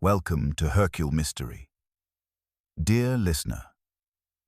Welcome to Hercule Mystery. Dear listener,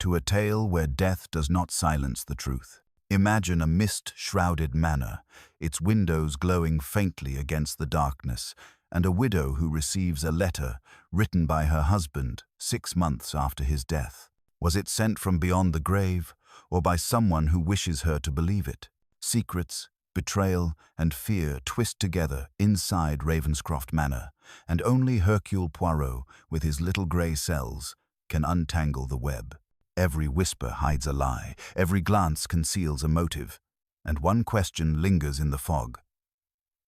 to a tale where death does not silence the truth. Imagine a mist-shrouded manor, its windows glowing faintly against the darkness, and a widow who receives a letter written by her husband 6 months after his death. Was it sent from beyond the grave, or by someone who wishes her to believe it? Secrets, betrayal, and fear twist together inside Ravenscroft Manor, and only Hercule Poirot, with his little grey cells, can untangle the web. Every whisper hides a lie, every glance conceals a motive, and one question lingers in the fog.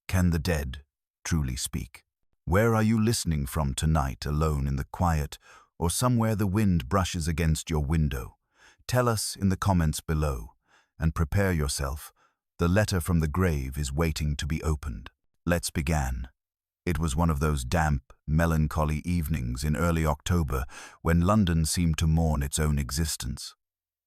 Can the dead truly speak? Where are you listening from tonight, alone in the quiet, or somewhere the wind brushes against your window? Tell us in the comments below, and prepare yourself. The letter from the grave is waiting to be opened. Let's begin. It was one of those damp, melancholy evenings in early October when London seemed to mourn its own existence.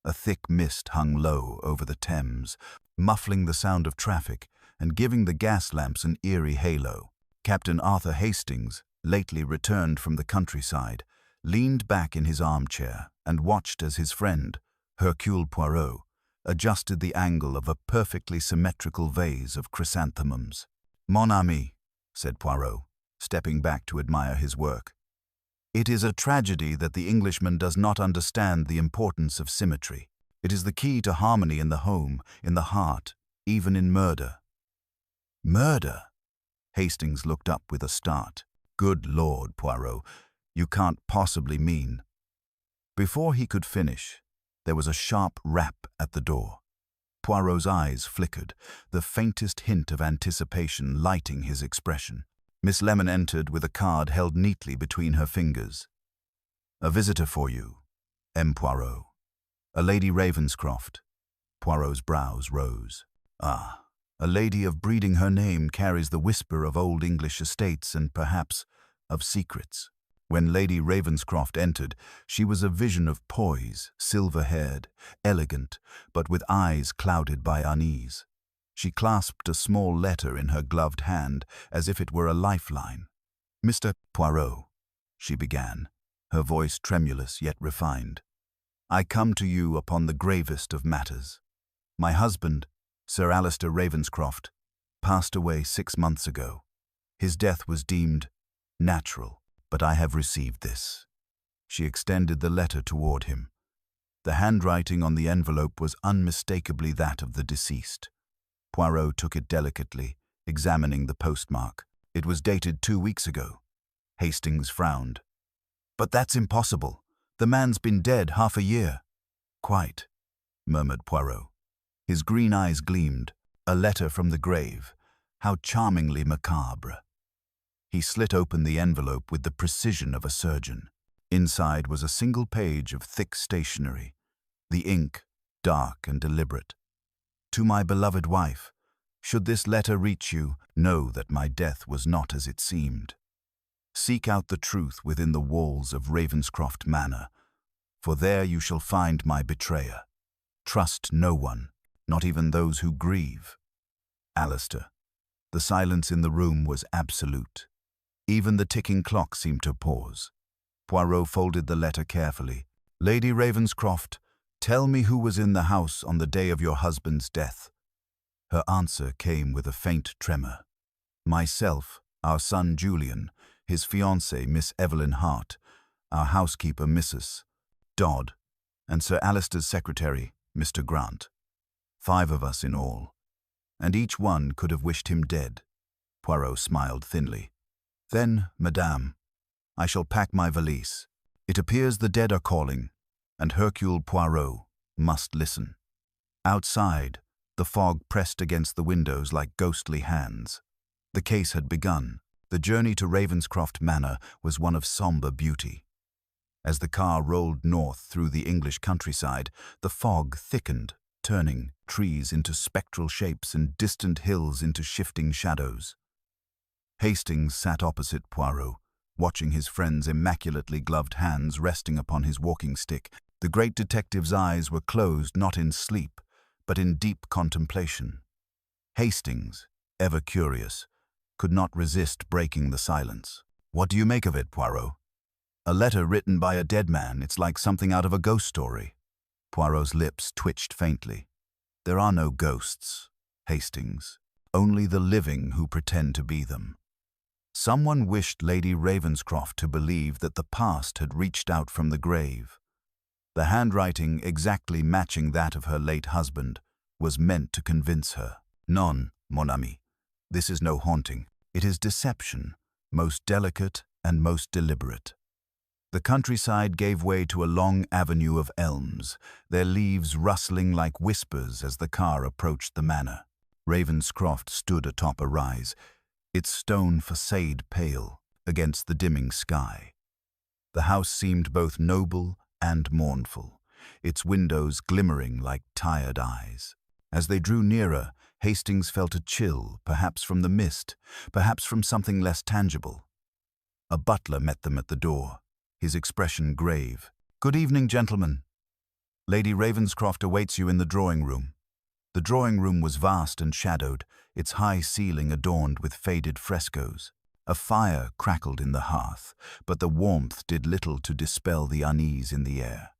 A thick mist hung low over the Thames, muffling the sound of traffic and giving the gas lamps an eerie halo. Captain Arthur Hastings, lately returned from the countryside, leaned back in his armchair and watched as his friend, Hercule Poirot, adjusted the angle of a perfectly symmetrical vase of chrysanthemums. "Mon ami," said Poirot, stepping back to admire his work. "It is a tragedy that the Englishman does not understand the importance of symmetry. It is the key to harmony in the home, in the heart, even in murder." "Murder?" Hastings looked up with a start. "Good Lord, Poirot, you can't possibly mean—" Before he could finish, there was a sharp rap at the door. Poirot's eyes flickered, the faintest hint of anticipation lighting his expression. Miss Lemon entered with a card held neatly between her fingers. "A visitor for you, M. Poirot. A Lady Ravenscroft." Poirot's brows rose. "Ah, a lady of breeding her name carries the whisper of old English estates and perhaps of secrets." When Lady Ravenscroft entered, she was a vision of poise, silver-haired, elegant, but with eyes clouded by unease. She clasped a small letter in her gloved hand, as if it were a lifeline. "Mr. Poirot," she began, her voice tremulous yet refined, "I come to you upon the gravest of matters. My husband, Sir Alistair Ravenscroft, passed away 6 months ago. His death was deemed natural. But I have received this." She extended the letter toward him. The handwriting on the envelope was unmistakably that of the deceased. Poirot took it delicately, examining the postmark. It was dated 2 weeks ago. Hastings frowned. "But that's impossible. The man's been dead half a year." "Quite," murmured Poirot. His green eyes gleamed. A letter from the grave. How charmingly macabre. He slit open the envelope with the precision of a surgeon. Inside was a single page of thick stationery, the ink dark and deliberate. "To my beloved wife, should this letter reach you, know that my death was not as it seemed. Seek out the truth within the walls of Ravenscroft Manor, for there you shall find my betrayer. Trust no one, not even those who grieve. Alistair." The silence in the room was absolute. Even the ticking clock seemed to pause. Poirot folded the letter carefully. "Lady Ravenscroft, tell me who was in the house on the day of your husband's death." Her answer came with a faint tremor. "Myself, our son Julian, his fiancée Miss Evelyn Hart, our housekeeper Mrs. Dodd, and Sir Alistair's secretary, Mr. Grant. 5 of us in all. And each one could have wished him dead." Poirot smiled thinly. "Then, madame, I shall pack my valise. It appears the dead are calling, and Hercule Poirot must listen." Outside, the fog pressed against the windows like ghostly hands. The case had begun. The journey to Ravenscroft Manor was one of somber beauty. As the car rolled north through the English countryside, the fog thickened, turning trees into spectral shapes and distant hills into shifting shadows. Hastings sat opposite Poirot, watching his friend's immaculately gloved hands resting upon his walking stick. The great detective's eyes were closed not in sleep, but in deep contemplation. Hastings, ever curious, could not resist breaking the silence. What do you make of it, Poirot? A letter written by a dead man. It's like something out of a ghost story. Poirot's lips twitched faintly. There are no ghosts, Hastings. Only the living who pretend to be them. Someone wished Lady Ravenscroft to believe that the past had reached out from the grave. The handwriting, exactly matching that of her late husband, was meant to convince her. Non, mon ami. This is no haunting. It is deception, most delicate and most deliberate. The countryside gave way to a long avenue of elms, their leaves rustling like whispers as the car approached the manor. Ravenscroft stood atop a rise, its stone facade pale against the dimming sky. The house seemed both noble and mournful, its windows glimmering like tired eyes. As they drew nearer, Hastings felt a chill, perhaps from the mist, perhaps from something less tangible. A butler met them at the door, his expression grave. "Good evening, gentlemen. Lady Ravenscroft awaits you in the drawing room." The drawing room was vast and shadowed, its high ceiling adorned with faded frescoes. A fire crackled in the hearth, but the warmth did little to dispel the unease in the air.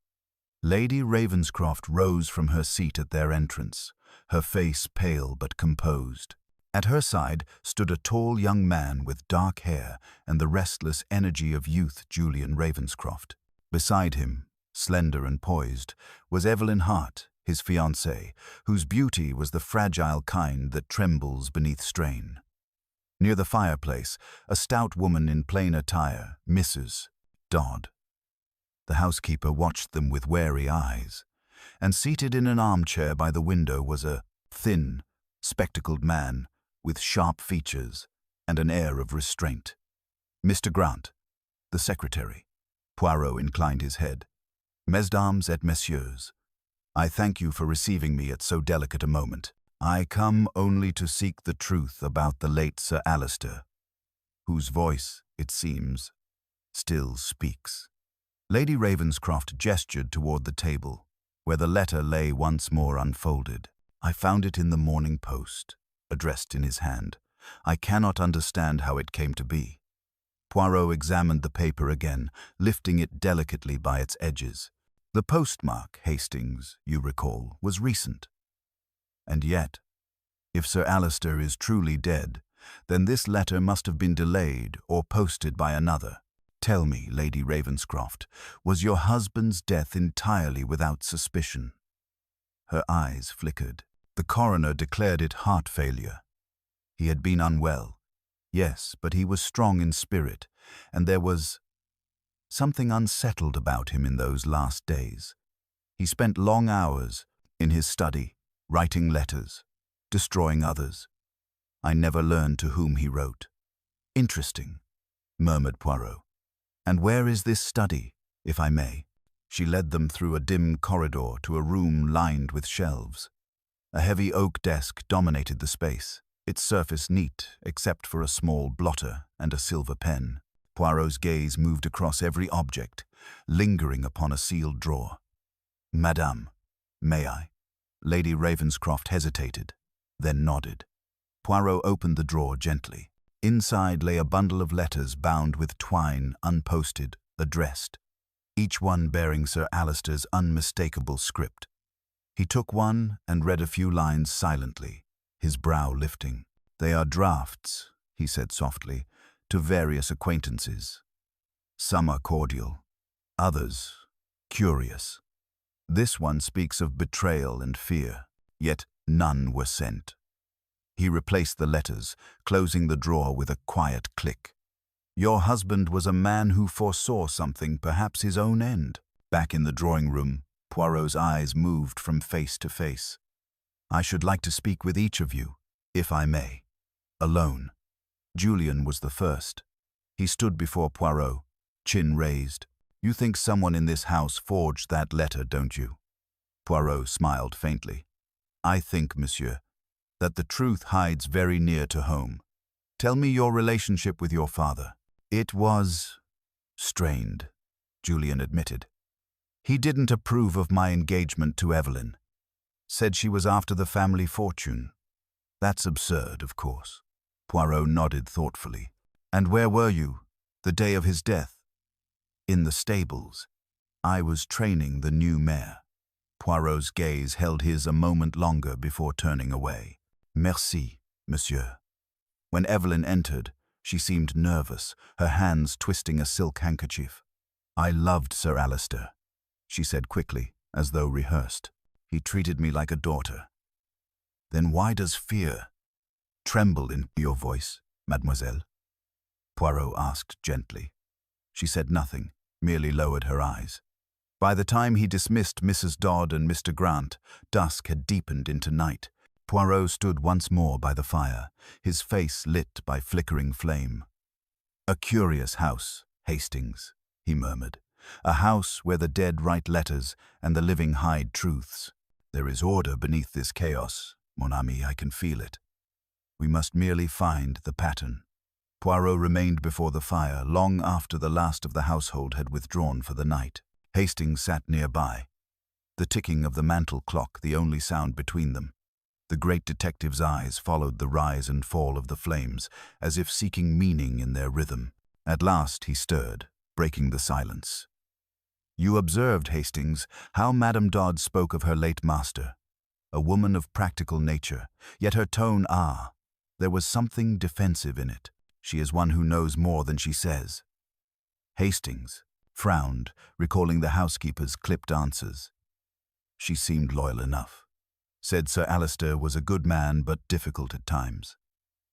Lady Ravenscroft rose from her seat at their entrance, her face pale but composed. At her side stood a tall young man with dark hair and the restless energy of youth, Julian Ravenscroft. Beside him, slender and poised, was Evelyn Hart, his fiancée, whose beauty was the fragile kind that trembles beneath strain. Near the fireplace, a stout woman in plain attire, Mrs. Dodd. The housekeeper watched them with wary eyes, and seated in an armchair by the window was a thin, spectacled man with sharp features and an air of restraint. "Mr. Grant, the secretary." Poirot inclined his head. "Mesdames et messieurs, I thank you for receiving me at so delicate a moment. I come only to seek the truth about the late Sir Alistair, whose voice, it seems, still speaks." Lady Ravenscroft gestured toward the table, where the letter lay once more unfolded. "I found it in the Morning Post," addressed in his hand. "I cannot understand how it came to be." Poirot examined the paper again, lifting it delicately by its edges. The postmark, Hastings, you recall, was recent. And yet, if Sir Alistair is truly dead, then this letter must have been delayed or posted by another. Tell me, Lady Ravenscroft, was your husband's death entirely without suspicion? Her eyes flickered. The coroner declared it heart failure. He had been unwell, yes, but he was strong in spirit, and there was something unsettled about him in those last days. He spent long hours in his study, writing letters, destroying others. I never learned to whom he wrote. "Interesting," murmured Poirot. "And where is this study, if I may?" She led them through a dim corridor to a room lined with shelves. A heavy oak desk dominated the space, its surface neat except for a small blotter and a silver pen. Poirot's gaze moved across every object, lingering upon a sealed drawer. "Madame, may I?" Lady Ravenscroft hesitated, then nodded. Poirot opened the drawer gently. Inside lay a bundle of letters bound with twine, unposted, addressed, each one bearing Sir Alistair's unmistakable script. He took one and read a few lines silently, his brow lifting. "They are drafts," he said softly, "to various acquaintances. Some are cordial, others curious. This one speaks of betrayal and fear, yet none were sent." He replaced the letters, closing the drawer with a quiet click. "Your husband was a man who foresaw something, perhaps his own end." Back in the drawing room, Poirot's eyes moved from face to face. "I should like to speak with each of you, if I may. Alone." Julian was the first. He stood before Poirot, chin raised. "You think someone in this house forged that letter, don't you?" Poirot smiled faintly. "I think, monsieur, that the truth hides very near to home. Tell me your relationship with your father." "It was strained," Julian admitted. "He didn't approve of my engagement to Evelyn. Said she was after the family fortune. That's absurd, of course." Poirot nodded thoughtfully. "And where were you? The day of his death. In the stables. I was training the new mare. Poirot's gaze held his a moment longer before turning away. Merci, monsieur. When Evelyn entered, she seemed nervous, her hands twisting a silk handkerchief. I loved Sir Alistair, she said quickly, as though rehearsed. He treated me like a daughter. Then why does fear tremble in your voice, mademoiselle? Poirot asked gently. She said nothing, merely lowered her eyes. By the time he dismissed Mrs. Dodd and Mr. Grant, dusk had deepened into night. Poirot stood once more by the fire, his face lit by flickering flame. A curious house, Hastings, he murmured. A house where the dead write letters and the living hide truths. There is order beneath this chaos, mon ami, I can feel it. We must merely find the pattern. Poirot remained before the fire long after the last of the household had withdrawn for the night. Hastings sat nearby, the ticking of the mantel clock the only sound between them. The great detective's eyes followed the rise and fall of the flames, as if seeking meaning in their rhythm. At last he stirred, breaking the silence. You observed, Hastings, how Madame Dodd spoke of her late master. A woman of practical nature, yet her tone, there was something defensive in it. She is one who knows more than she says. Hastings frowned, recalling the housekeeper's clipped answers. She seemed loyal enough. Said Sir Alistair was a good man but difficult at times.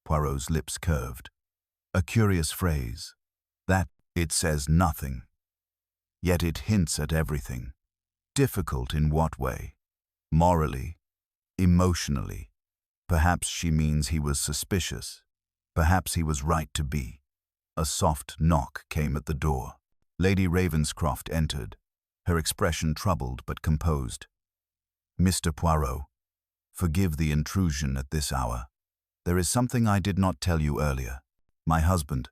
Poirot's lips curved. A curious phrase. That it says nothing. Yet it hints at everything. Difficult in what way? Morally? Emotionally? Perhaps she means he was suspicious. Perhaps he was right to be. A soft knock came at the door. Lady Ravenscroft entered, her expression troubled but composed. Mr. Poirot, forgive the intrusion at this hour. There is something I did not tell you earlier. My husband.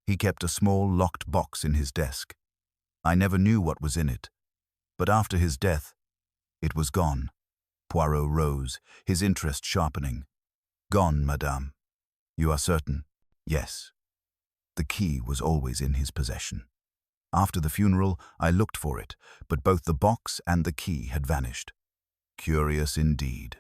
He kept a small locked box in his desk. I never knew what was in it. But after his death, it was gone. Poirot rose, his interest sharpening. Gone, madame. You are certain? Yes. The key was always in his possession. After the funeral, I looked for it, but both the box and the key had vanished. Curious indeed,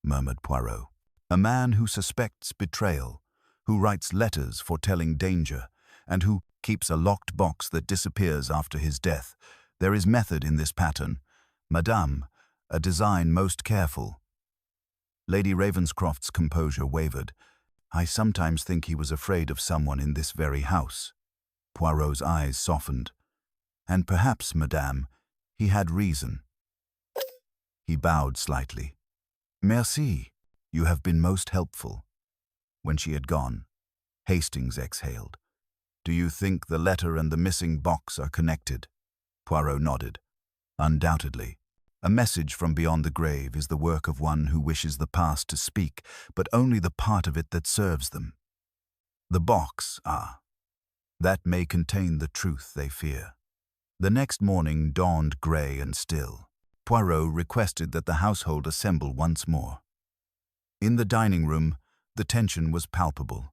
murmured Poirot. A man who suspects betrayal, who writes letters foretelling danger, and who keeps a locked box that disappears after his death. There is method in this pattern. Madame, a design most careful. Lady Ravenscroft's composure wavered. I sometimes think he was afraid of someone in this very house. Poirot's eyes softened. And perhaps, madame, he had reason. He bowed slightly. Merci, you have been most helpful. When she had gone, Hastings exhaled. Do you think the letter and the missing box are connected? Poirot nodded. Undoubtedly. A message from beyond the grave is the work of one who wishes the past to speak, but only the part of it that serves them. The box, that may contain the truth they fear. The next morning dawned grey and still. Poirot requested that the household assemble once more. In the dining room, the tension was palpable.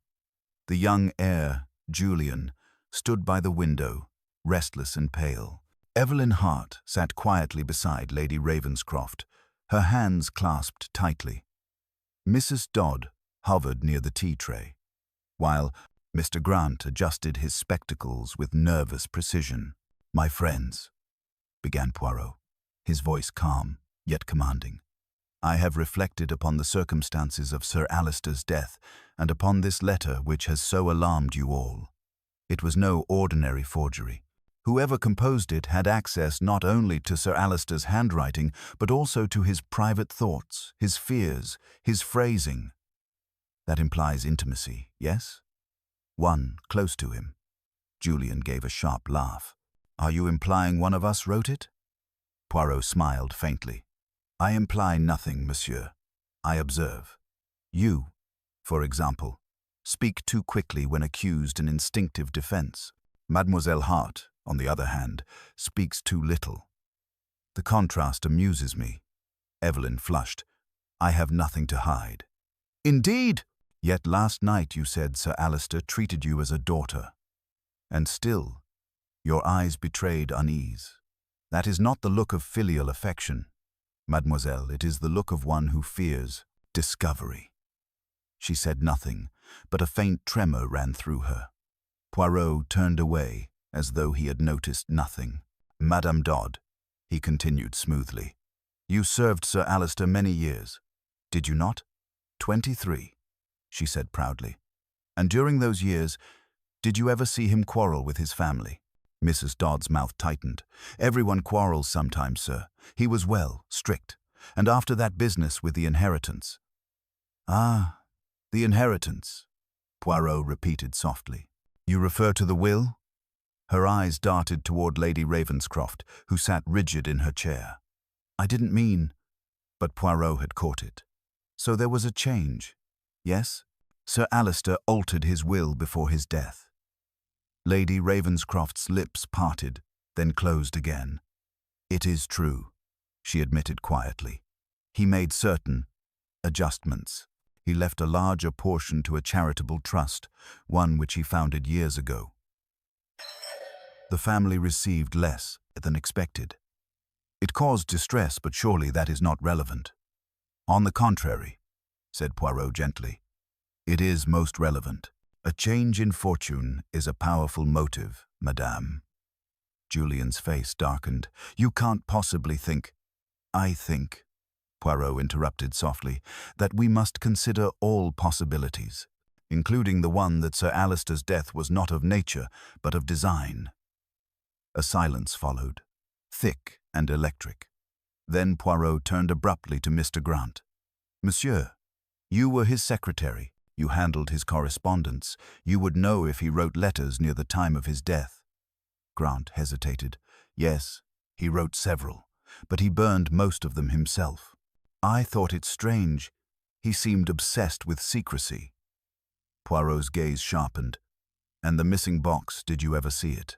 The young heir, Julian, stood by the window, restless and pale. Evelyn Hart sat quietly beside Lady Ravenscroft, her hands clasped tightly. Mrs. Dodd hovered near the tea tray, while Mr. Grant adjusted his spectacles with nervous precision. My friends, began Poirot, his voice calm, yet commanding. I have reflected upon the circumstances of Sir Alistair's death and upon this letter which has so alarmed you all. It was no ordinary forgery. Whoever composed it had access not only to Sir Alistair's handwriting, but also to his private thoughts, his fears, his phrasing. That implies intimacy, yes? One close to him. Julian gave a sharp laugh. Are you implying one of us wrote it? Poirot smiled faintly. I imply nothing, monsieur. I observe. You, for example, speak too quickly when accused in instinctive defense. Mademoiselle Hart, on the other hand, speaks too little. The contrast amuses me. Evelyn flushed. I have nothing to hide. Indeed! Yet last night you said Sir Alistair treated you as a daughter. And still, your eyes betrayed unease. That is not the look of filial affection, mademoiselle, it is the look of one who fears discovery. She said nothing, but a faint tremor ran through her. Poirot turned away, as though he had noticed nothing. Madame Dodd, he continued smoothly, you served Sir Alister many years, did you not? 23, she said proudly. And during those years, did you ever see him quarrel with his family? Mrs. Dodd's mouth tightened. Everyone quarrels sometimes, sir. He was well, strict. And after that business with the inheritance. Ah, the inheritance, Poirot repeated softly. You refer to the will? Her eyes darted toward Lady Ravenscroft, who sat rigid in her chair. I didn't mean, but Poirot had caught it. So there was a change, yes? Sir Alister altered his will before his death. Lady Ravenscroft's lips parted, then closed again. It is true, she admitted quietly. He made certain adjustments. He left a larger portion to a charitable trust, one which he founded years ago. The family received less than expected. It caused distress, but surely that is not relevant. On the contrary, said Poirot gently, it is most relevant. A change in fortune is a powerful motive, madame. Julian's face darkened. You can't possibly think. I think, Poirot interrupted softly, that we must consider all possibilities, including the one that Sir Alister's death was not of nature, but of design. A silence followed, thick and electric. Then Poirot turned abruptly to Mr. Grant. Monsieur, you were his secretary. You handled his correspondence. You would know if he wrote letters near the time of his death. Grant hesitated. Yes, he wrote several, but he burned most of them himself. I thought it strange. He seemed obsessed with secrecy. Poirot's gaze sharpened. And the missing box, did you ever see it?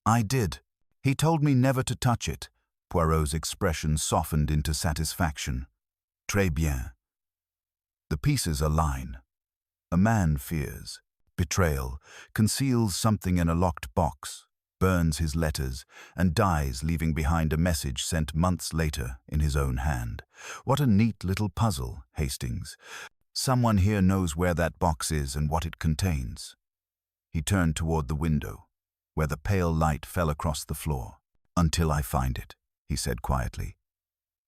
I did. He told me never to touch it. Poirot's expression softened into satisfaction. Très bien. The pieces align. A man fears betrayal, conceals something in a locked box, burns his letters, and dies, leaving behind a message sent months later in his own hand. What a neat little puzzle, Hastings. Someone here knows where that box is and what it contains. He turned toward the window, where the pale light fell across the floor. Until I find it, he said quietly.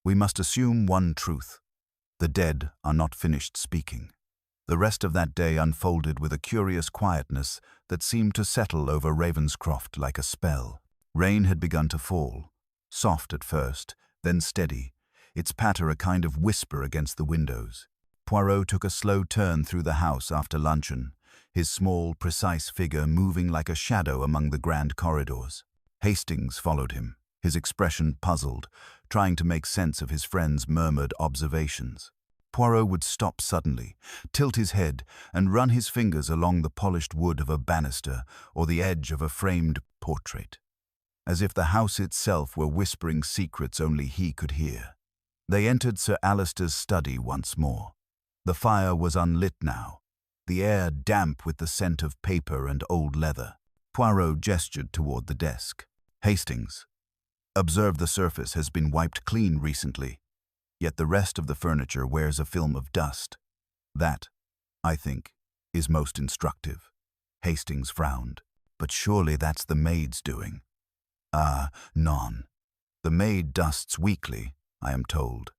We must assume one truth. The dead are not finished speaking. The rest of that day unfolded with a curious quietness that seemed to settle over Ravenscroft like a spell. Rain had begun to fall, soft at first, then steady, its patter a kind of whisper against the windows. Poirot took a slow turn through the house after luncheon, his small, precise figure moving like a shadow among the grand corridors. Hastings followed him, his expression puzzled, trying to make sense of his friend's murmured observations. Poirot would stop suddenly, tilt his head, and run his fingers along the polished wood of a banister or the edge of a framed portrait, as if the house itself were whispering secrets only he could hear. They entered Sir Alister's study once more. The fire was unlit now, the air damp with the scent of paper and old leather. Poirot gestured toward the desk. Hastings, observe the surface has been wiped clean recently. Yet the rest of the furniture wears a film of dust. That, I think, is most instructive. Hastings frowned. But surely that's the maid's doing. Ah, non. The maid dusts weekly, I am told.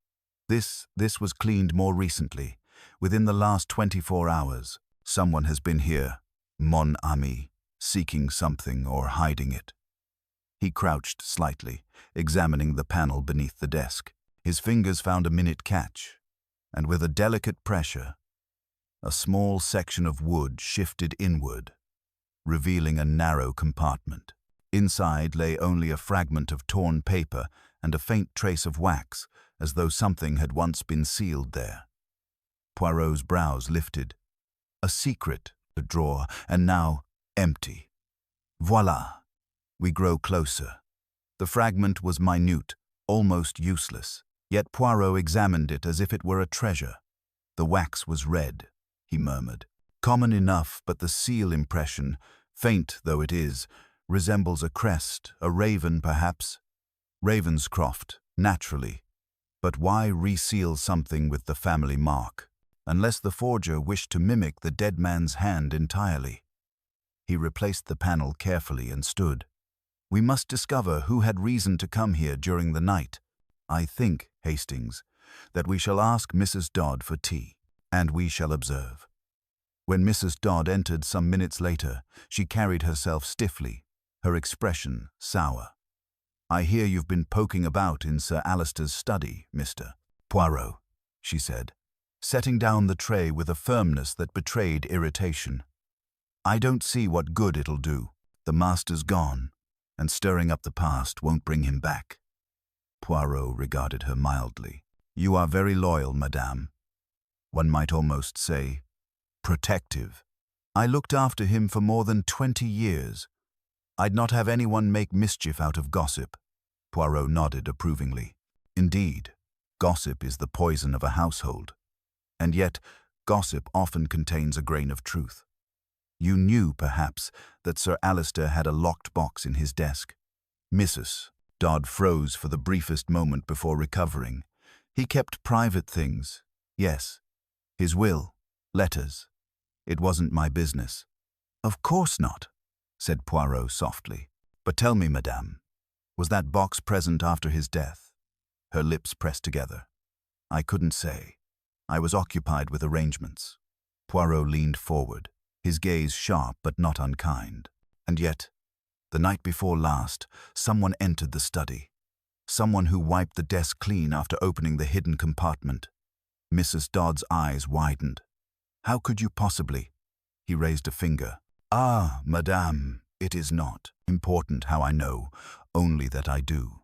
This was cleaned more recently. Within the last 24 hours, someone has been here, mon ami, seeking something or hiding it. He crouched slightly, examining the panel beneath the desk. His fingers found a minute catch, and with a delicate pressure, a small section of wood shifted inward, revealing a narrow compartment. Inside lay only a fragment of torn paper and a faint trace of wax, as though something had once been sealed there. Poirot's brows lifted. A secret, a drawer, and now empty. Voila! We grow closer. The fragment was minute, almost useless. Yet Poirot examined it as if it were a treasure. The wax was red, he murmured. Common enough, but the seal impression, Faint though it is, resembles a crest, a raven perhaps. Ravenscroft, naturally. But why reseal something with the family mark, unless the forger wished to mimic the dead man's hand entirely? He replaced the panel carefully and stood. We must discover who had reason to come here during the night. I think, Hastings, that we shall ask Mrs. Dodd for tea, and we shall observe. When Mrs. Dodd entered some minutes later, she carried herself stiffly, her expression sour. I hear you've been poking about in Sir Alister's study, Mr. Poirot, she said, setting down the tray with a firmness that betrayed irritation. I don't see what good it'll do. The master's gone, and stirring up the past won't bring him back. Poirot regarded her mildly. You are very loyal, madame. One might almost say, protective. I looked after him for more than 20 years. I'd not have anyone make mischief out of gossip. Poirot nodded approvingly. Indeed, gossip is the poison of a household. And yet, gossip often contains a grain of truth. You knew, perhaps, that Sir Alister had a locked box in his desk. Mrs. Dodd froze for the briefest moment before recovering. He kept private things. Yes. His will. Letters. It wasn't my business. Of course not, said Poirot softly. But tell me, madame, was that box present after his death? Her lips pressed together. I couldn't say. I was occupied with arrangements. Poirot leaned forward, his gaze sharp but not unkind. And yet, the night before last, someone entered the study. Someone who wiped the desk clean after opening the hidden compartment. Mrs. Dodd's eyes widened. How could you possibly? He raised a finger. Ah, madame, it is not important how I know, only that I do.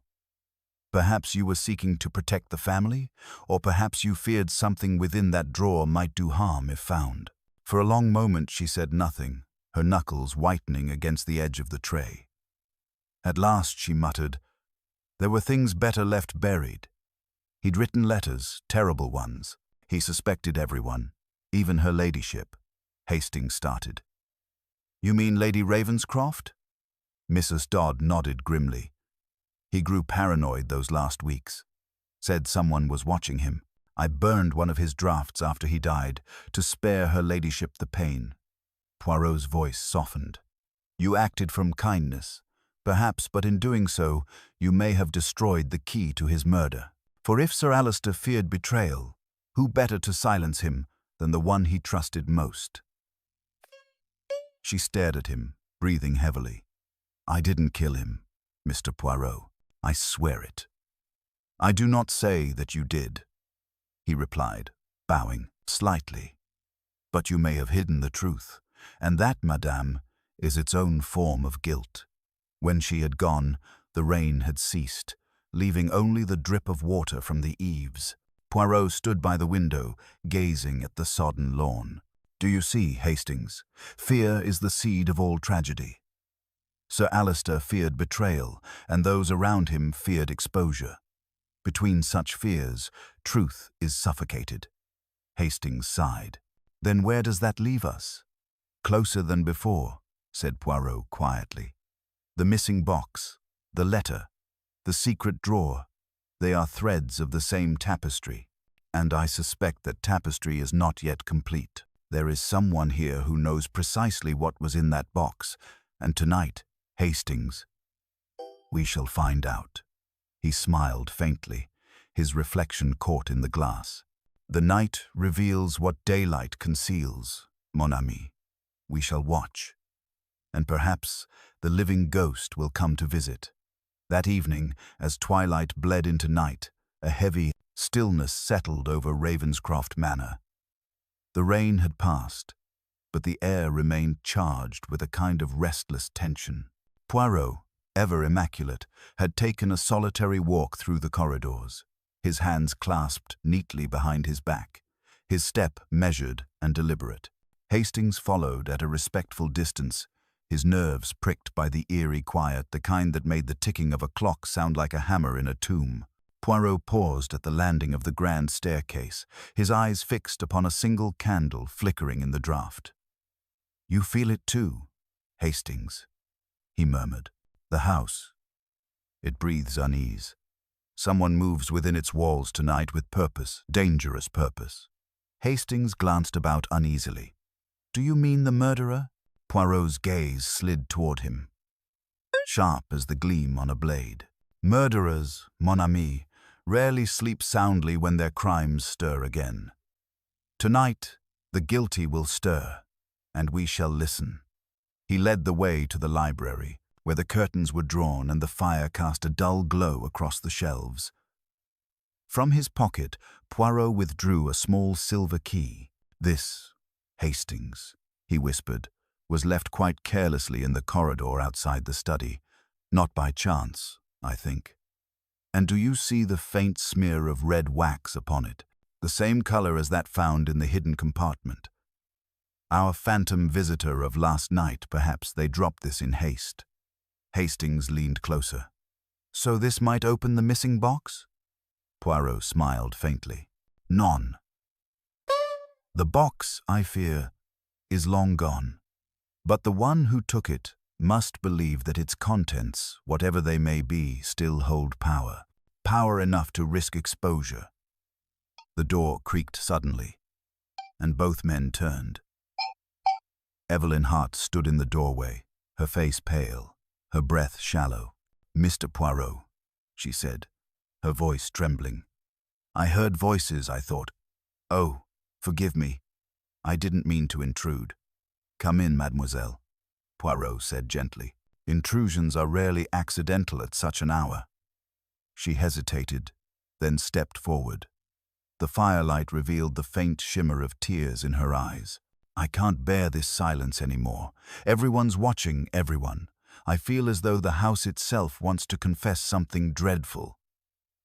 Perhaps you were seeking to protect the family, or perhaps you feared something within that drawer might do harm if found. For a long moment she said nothing, her knuckles whitening against the edge of the tray. At last she muttered, there were things better left buried. He'd written letters, terrible ones. He suspected everyone, even her ladyship. Hastings started. You mean Lady Ravenscroft? Mrs. Dodd nodded grimly. He grew paranoid those last weeks. Said someone was watching him. I burned one of his drafts after he died, to spare her ladyship the pain. Poirot's voice softened. You acted from kindness, perhaps, but in doing so, you may have destroyed the key to his murder. For if Sir Alister feared betrayal, who better to silence him than the one he trusted most? She stared at him, breathing heavily. I didn't kill him, Mr. Poirot. I swear it. I do not say that you did, he replied, bowing slightly. But you may have hidden the truth, and that, madame, is its own form of guilt. When she had gone, the rain had ceased, leaving only the drip of water from the eaves. Poirot stood by the window, gazing at the sodden lawn. Do you see, Hastings? Fear is the seed of all tragedy. Sir Alister feared betrayal, and those around him feared exposure. Between such fears, truth is suffocated. Hastings sighed. Then where does that leave us? Closer than before, said Poirot quietly. The missing box, the letter, the secret drawer, they are threads of the same tapestry, and I suspect that tapestry is not yet complete. There is someone here who knows precisely what was in that box, and tonight, Hastings, we shall find out. He smiled faintly, his reflection caught in the glass. The night reveals what daylight conceals, mon ami. We shall watch, and perhaps the living ghost will come to visit. That evening, as twilight bled into night, a heavy stillness settled over Ravenscroft Manor. The rain had passed, but the air remained charged with a kind of restless tension. Poirot, ever immaculate, had taken a solitary walk through the corridors, his hands clasped neatly behind his back, his step measured and deliberate. Hastings followed at a respectful distance, his nerves pricked by the eerie quiet, the kind that made the ticking of a clock sound like a hammer in a tomb. Poirot paused at the landing of the grand staircase, his eyes fixed upon a single candle flickering in the draught. You feel it too, Hastings, he murmured. The house. It breathes unease. Someone moves within its walls tonight with purpose, dangerous purpose. Hastings glanced about uneasily. Do you mean the murderer? Poirot's gaze slid toward him, sharp as the gleam on a blade. Murderers, mon ami, rarely sleep soundly when their crimes stir again. Tonight, the guilty will stir, and we shall listen. He led the way to the library, where the curtains were drawn and the fire cast a dull glow across the shelves. From his pocket, Poirot withdrew a small silver key. This, Hastings, he whispered, was left quite carelessly in the corridor outside the study. Not by chance, I think. And do you see the faint smear of red wax upon it, the same color as that found in the hidden compartment? Our phantom visitor of last night, perhaps they dropped this in haste. Hastings leaned closer. So this might open the missing box? Poirot smiled faintly. None. The box, I fear, is long gone. But the one who took it must believe that its contents, whatever they may be, still hold power. Power enough to risk exposure. The door creaked suddenly, and both men turned. Evelyn Hart stood in the doorway, her face pale, her breath shallow. Mr. Poirot, she said, her voice trembling. I heard voices, I thought. Oh, forgive me. I didn't mean to intrude. Come in, mademoiselle, Poirot said gently. Intrusions are rarely accidental at such an hour. She hesitated, then stepped forward. The firelight revealed the faint shimmer of tears in her eyes. I can't bear this silence anymore. Everyone's watching everyone. I feel as though the house itself wants to confess something dreadful.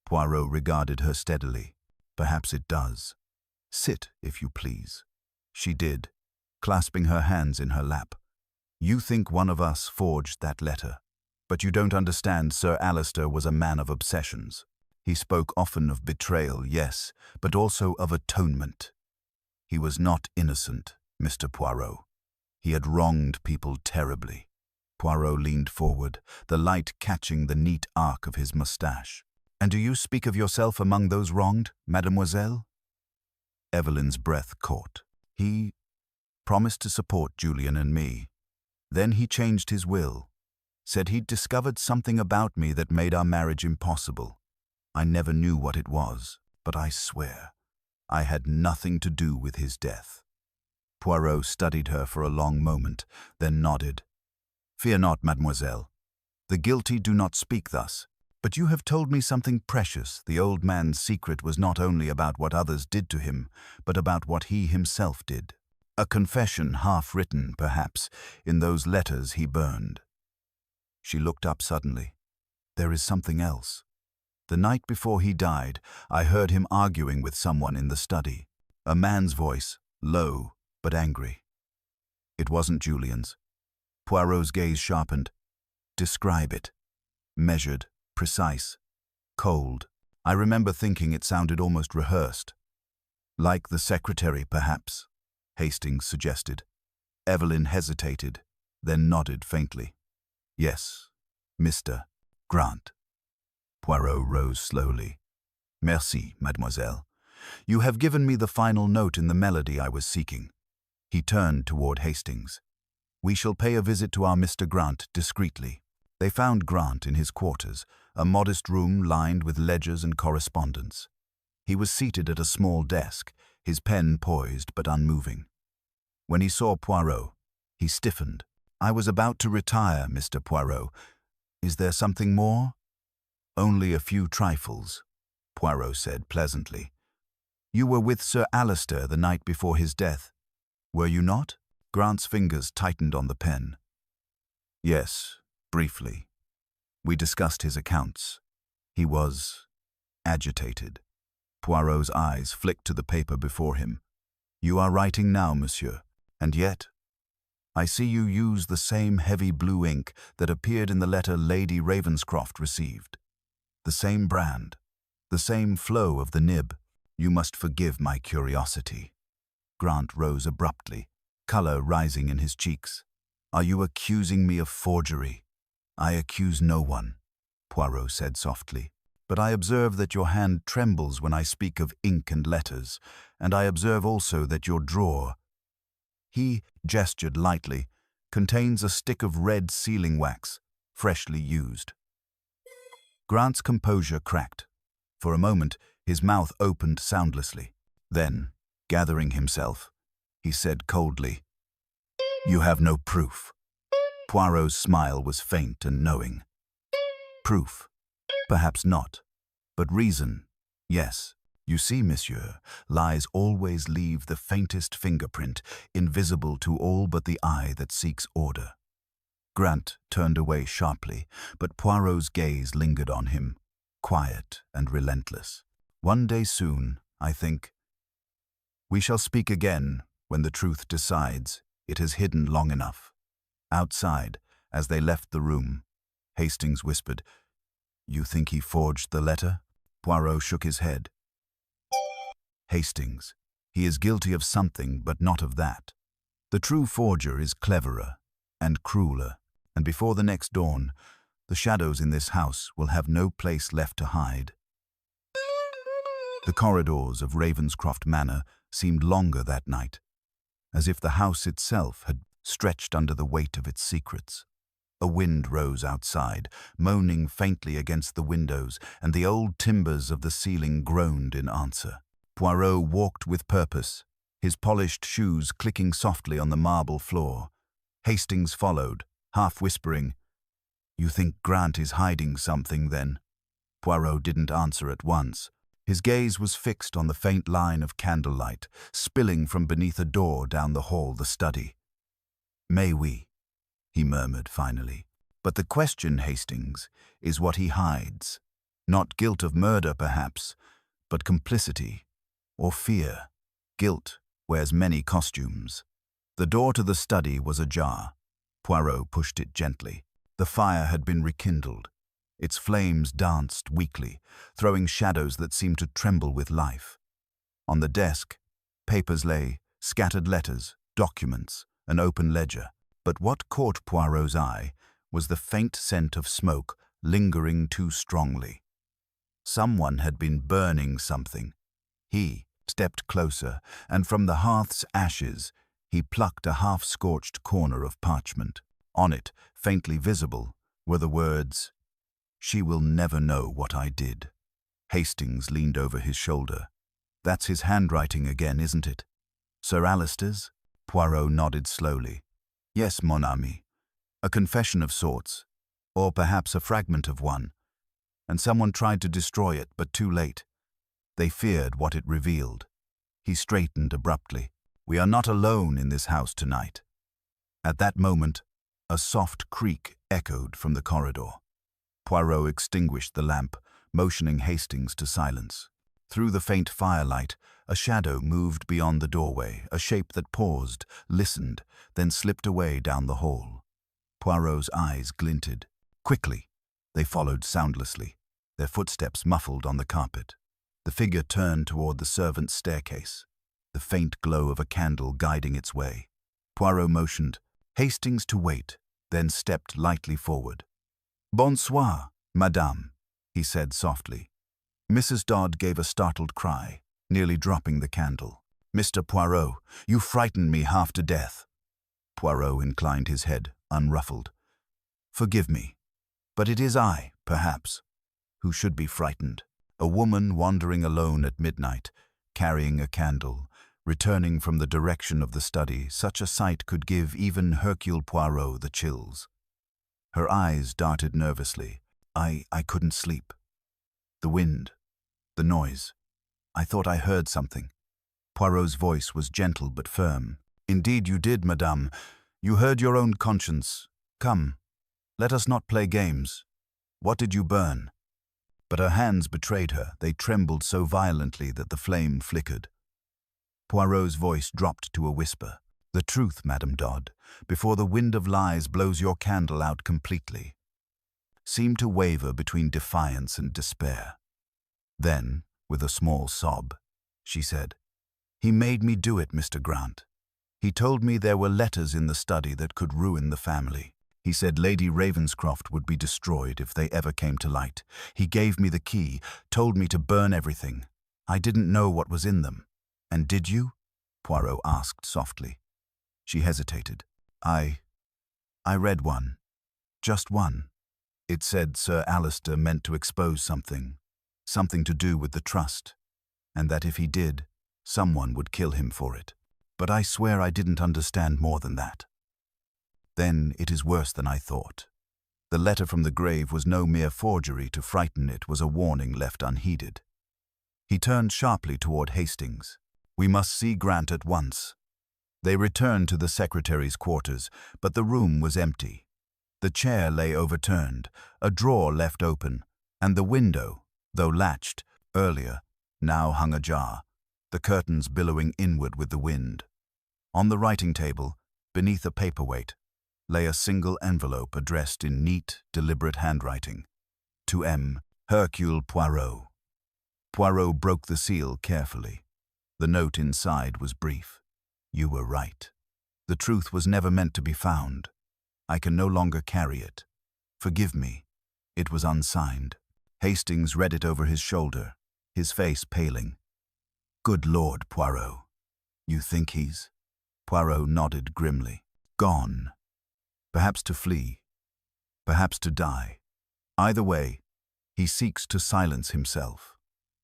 Poirot regarded her steadily. Perhaps it does. Sit, if you please. She did, clasping her hands in her lap. You think one of us forged that letter, but you don't understand Sir Alistair was a man of obsessions. He spoke often of betrayal, yes, but also of atonement. He was not innocent, Mr. Poirot. He had wronged people terribly. Poirot leaned forward, the light catching the neat arc of his moustache. And do you speak of yourself among those wronged, mademoiselle? Evelyn's breath caught. He promised to support Julian and me. Then he changed his will, said he'd discovered something about me that made our marriage impossible. I never knew what it was, but I swear, I had nothing to do with his death. Poirot studied her for a long moment, then nodded. Fear not, mademoiselle. The guilty do not speak thus. But you have told me something precious. The old man's secret was not only about what others did to him, but about what he himself did. A confession half-written, perhaps, in those letters he burned. She looked up suddenly. There is something else. The night before he died, I heard him arguing with someone in the study. A man's voice, low but angry. It wasn't Julian's. Poirot's gaze sharpened. Describe it. Measured, precise, cold. I remember thinking it sounded almost rehearsed. Like the secretary, perhaps, Hastings suggested. Evelyn hesitated, then nodded faintly. Yes, Mr. Grant. Poirot rose slowly. Merci, mademoiselle. You have given me the final note in the melody I was seeking. He turned toward Hastings. We shall pay a visit to our Mr. Grant discreetly. They found Grant in his quarters, a modest room lined with ledgers and correspondence. He was seated at a small desk, his pen poised but unmoving. When he saw Poirot, he stiffened. I was about to retire, Mr. Poirot. Is there something more? Only a few trifles, Poirot said pleasantly. You were with Sir Alistair the night before his death, were you not? Grant's fingers tightened on the pen. Yes, briefly. We discussed his accounts. He was agitated. Poirot's eyes flicked to the paper before him. You are writing now, monsieur, and yet I see you use the same heavy blue ink that appeared in the letter Lady Ravenscroft received. The same brand, the same flow of the nib. You must forgive my curiosity. Grant rose abruptly, color rising in his cheeks. Are you accusing me of forgery? I accuse no one, Poirot said softly. But I observe that your hand trembles when I speak of ink and letters, and I observe also that your drawer, he gestured lightly, contains a stick of red sealing wax, freshly used. Grant's composure cracked. For a moment, his mouth opened soundlessly. Then, gathering himself, he said coldly, "You have no proof." Poirot's smile was faint and knowing. Proof? Perhaps not. But reason? Yes. You see, monsieur, lies always leave the faintest fingerprint, invisible to all but the eye that seeks order. Grant turned away sharply, but Poirot's gaze lingered on him, quiet and relentless. One day soon, I think. We shall speak again when the truth decides it has hidden long enough. Outside, as they left the room, Hastings whispered, "You think he forged the letter?" Poirot shook his head. "Hastings, he is guilty of something, but not of that. The true forger is cleverer and crueler, and before the next dawn, the shadows in this house will have no place left to hide." The corridors of Ravenscroft Manor seemed longer that night, as if the house itself had stretched under the weight of its secrets. A wind rose outside, moaning faintly against the windows, and the old timbers of the ceiling groaned in answer. Poirot walked with purpose, his polished shoes clicking softly on the marble floor. Hastings followed, half whispering, "You think Grant is hiding something, then?" Poirot didn't answer at once. His gaze was fixed on the faint line of candlelight, spilling from beneath a door down the hall, the study. "May we?" he murmured finally. "But the question, Hastings, is what he hides. Not guilt of murder, perhaps, but complicity or fear. Guilt wears many costumes." The door to the study was ajar. Poirot pushed it gently. The fire had been rekindled. Its flames danced weakly, throwing shadows that seemed to tremble with life. On the desk, papers lay, scattered letters, documents, an open ledger. But what caught Poirot's eye was the faint scent of smoke lingering too strongly. Someone had been burning something. He stepped closer, and from the hearth's ashes, he plucked a half-scorched corner of parchment. On it, faintly visible, were the words, "She will never know what I did." Hastings leaned over his shoulder. "That's his handwriting again, isn't it?" "Sir Alister's?" Poirot nodded slowly. "Yes, mon ami. A confession of sorts, or perhaps a fragment of one. And someone tried to destroy it, but too late. They feared what it revealed." He straightened abruptly. "We are not alone in this house tonight." At that moment, a soft creak echoed from the corridor. Poirot extinguished the lamp, motioning Hastings to silence. Through the faint firelight, a shadow moved beyond the doorway, a shape that paused, listened, then slipped away down the hall. Poirot's eyes glinted. Quickly, they followed soundlessly, their footsteps muffled on the carpet. The figure turned toward the servants' staircase, the faint glow of a candle guiding its way. Poirot motioned Hastings to wait, then stepped lightly forward. "Bonsoir, madame," he said softly. Mrs. Dodd gave a startled cry, nearly dropping the candle. "Mr. Poirot, you frightened me half to death." Poirot inclined his head, unruffled. "Forgive me, but it is I, perhaps, who should be frightened. A woman wandering alone at midnight, carrying a candle, returning from the direction of the study, such a sight could give even Hercule Poirot the chills." Her eyes darted nervously. I couldn't sleep. The wind, the noise. I thought I heard something." Poirot's voice was gentle but firm. "Indeed you did, madame. You heard your own conscience. Come, let us not play games. What did you burn?" But her hands betrayed her. They trembled so violently that the flame flickered. Poirot's voice dropped to a whisper. "The truth, Madame Dodd, before the wind of lies blows your candle out completely." Seemed to waver between defiance and despair. Then, with a small sob, she said, "He made me do it, Mr. Grant. He told me there were letters in the study that could ruin the family. He said Lady Ravenscroft would be destroyed if they ever came to light. He gave me the key, told me to burn everything. I didn't know what was in them. And did you? Poirot asked softly. She hesitated. I read one. Just one. It said Sir Alistair meant to expose something to do with the trust, and that if he did, someone would kill him for it. But I swear I didn't understand more than that. Then it is worse than I thought. The letter from the grave was no mere forgery to frighten, it was a warning left unheeded. He turned sharply toward Hastings. We must see Grant at once. They returned to the secretary's quarters, but the room was empty. The chair lay overturned, a drawer left open, and the window, though latched earlier, now hung ajar, the curtains billowing inward with the wind. On the writing table, beneath a paperweight, lay a single envelope addressed in neat, deliberate handwriting. To M. Hercule Poirot. Poirot broke the seal carefully. The note inside was brief. You were right. The truth was never meant to be found. I can no longer carry it. Forgive me. It was unsigned. Hastings read it over his shoulder, his face paling. Good Lord, Poirot. You think he's? Poirot nodded grimly. Gone. Perhaps to flee. Perhaps to die. Either way, he seeks to silence himself.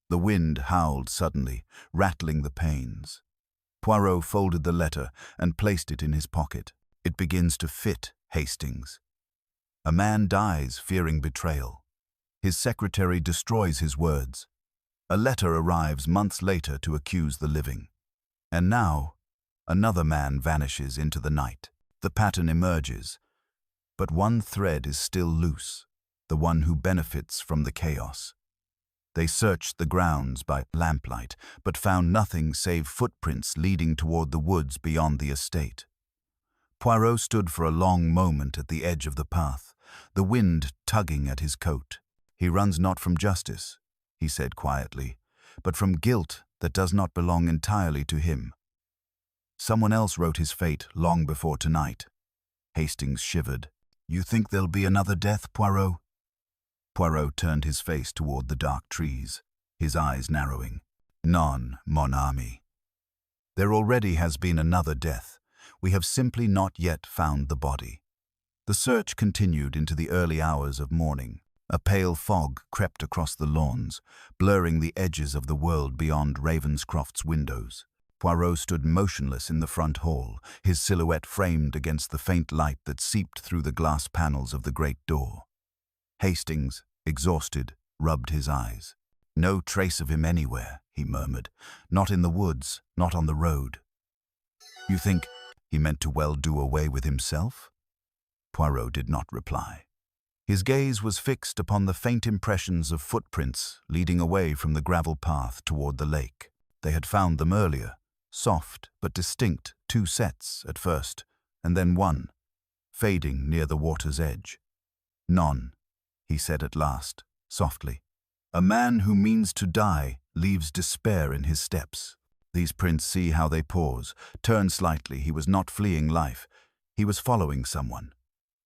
The wind howled suddenly, rattling the panes. Poirot folded the letter and placed it in his pocket. It begins to fit Hastings. A man dies fearing betrayal. His secretary destroys his words. A letter arrives months later to accuse the living. And now, another man vanishes into the night. The pattern emerges. But one thread is still loose, the one who benefits from the chaos. They searched the grounds by lamplight, but found nothing save footprints leading toward the woods beyond the estate. Poirot stood for a long moment at the edge of the path, the wind tugging at his coat. He runs not from justice, he said quietly, but from guilt that does not belong entirely to him. Someone else wrote his fate long before tonight. Hastings shivered. You think there'll be another death, Poirot? Poirot turned his face toward the dark trees, his eyes narrowing. Non, mon ami. There already has been another death. We have simply not yet found the body. The search continued into the early hours of morning. A pale fog crept across the lawns, blurring the edges of the world beyond Ravenscroft's windows. Poirot stood motionless in the front hall, his silhouette framed against the faint light that seeped through the glass panels of the great door. Hastings, exhausted, rubbed his eyes. No trace of him anywhere, he murmured. Not in the woods, not on the road. You think he meant to well do away with himself? Poirot did not reply. His gaze was fixed upon the faint impressions of footprints leading away from the gravel path toward the lake. They had found them earlier, soft but distinct, 2 sets at first, and then one, fading near the water's edge. Non, he said at last, softly. A man who means to die leaves despair in his steps. These prints, see how they pause, turn slightly. He was not fleeing life. He was following someone.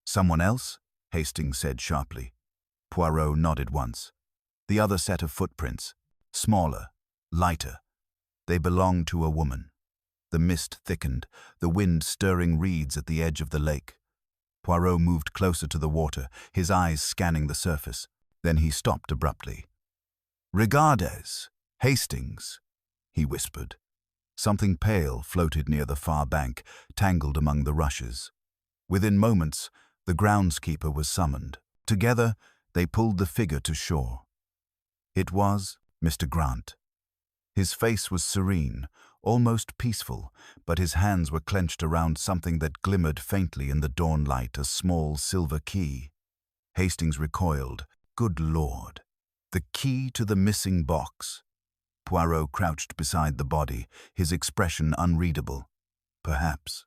Someone else? Hastings said sharply. Poirot nodded once. The other set of footprints, smaller, lighter. They belonged to a woman. The mist thickened, the wind stirring reeds at the edge of the lake. Poirot moved closer to the water, his eyes scanning the surface. Then he stopped abruptly. Regardez, Hastings, he whispered. Something pale floated near the far bank, tangled among the rushes. Within moments, the groundskeeper was summoned. Together, they pulled the figure to shore. It was Mr. Grant. His face was serene, almost peaceful, but his hands were clenched around something that glimmered faintly in the dawn light, a small silver key. Hastings recoiled. Good Lord! The key to the missing box. Poirot crouched beside the body, his expression unreadable. Perhaps.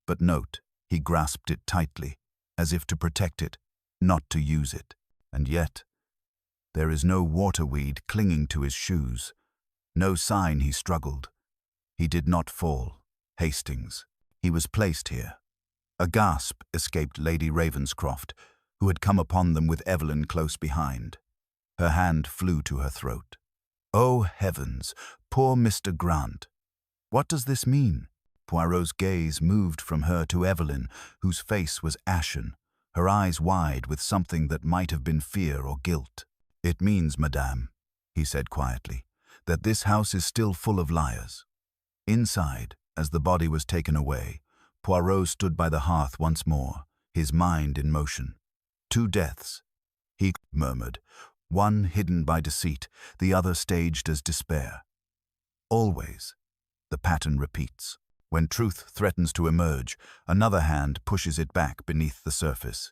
But note, he grasped it tightly, as if to protect it, not to use it. And yet, there is no waterweed clinging to his shoes. No sign he struggled. He did not fall. Hastings. He was placed here. A gasp escaped Lady Ravenscroft, who had come upon them with Evelyn close behind. Her hand flew to her throat. Oh, heavens! Poor Mr. Grant! What does this mean? Poirot's gaze moved from her to Evelyn, whose face was ashen, her eyes wide with something that might have been fear or guilt. It means, madame, he said quietly, that this house is still full of liars. Inside, as the body was taken away, Poirot stood by the hearth once more, his mind in motion. 2 deaths, he murmured, one hidden by deceit, the other staged as despair. Always, the pattern repeats. When truth threatens to emerge, another hand pushes it back beneath the surface.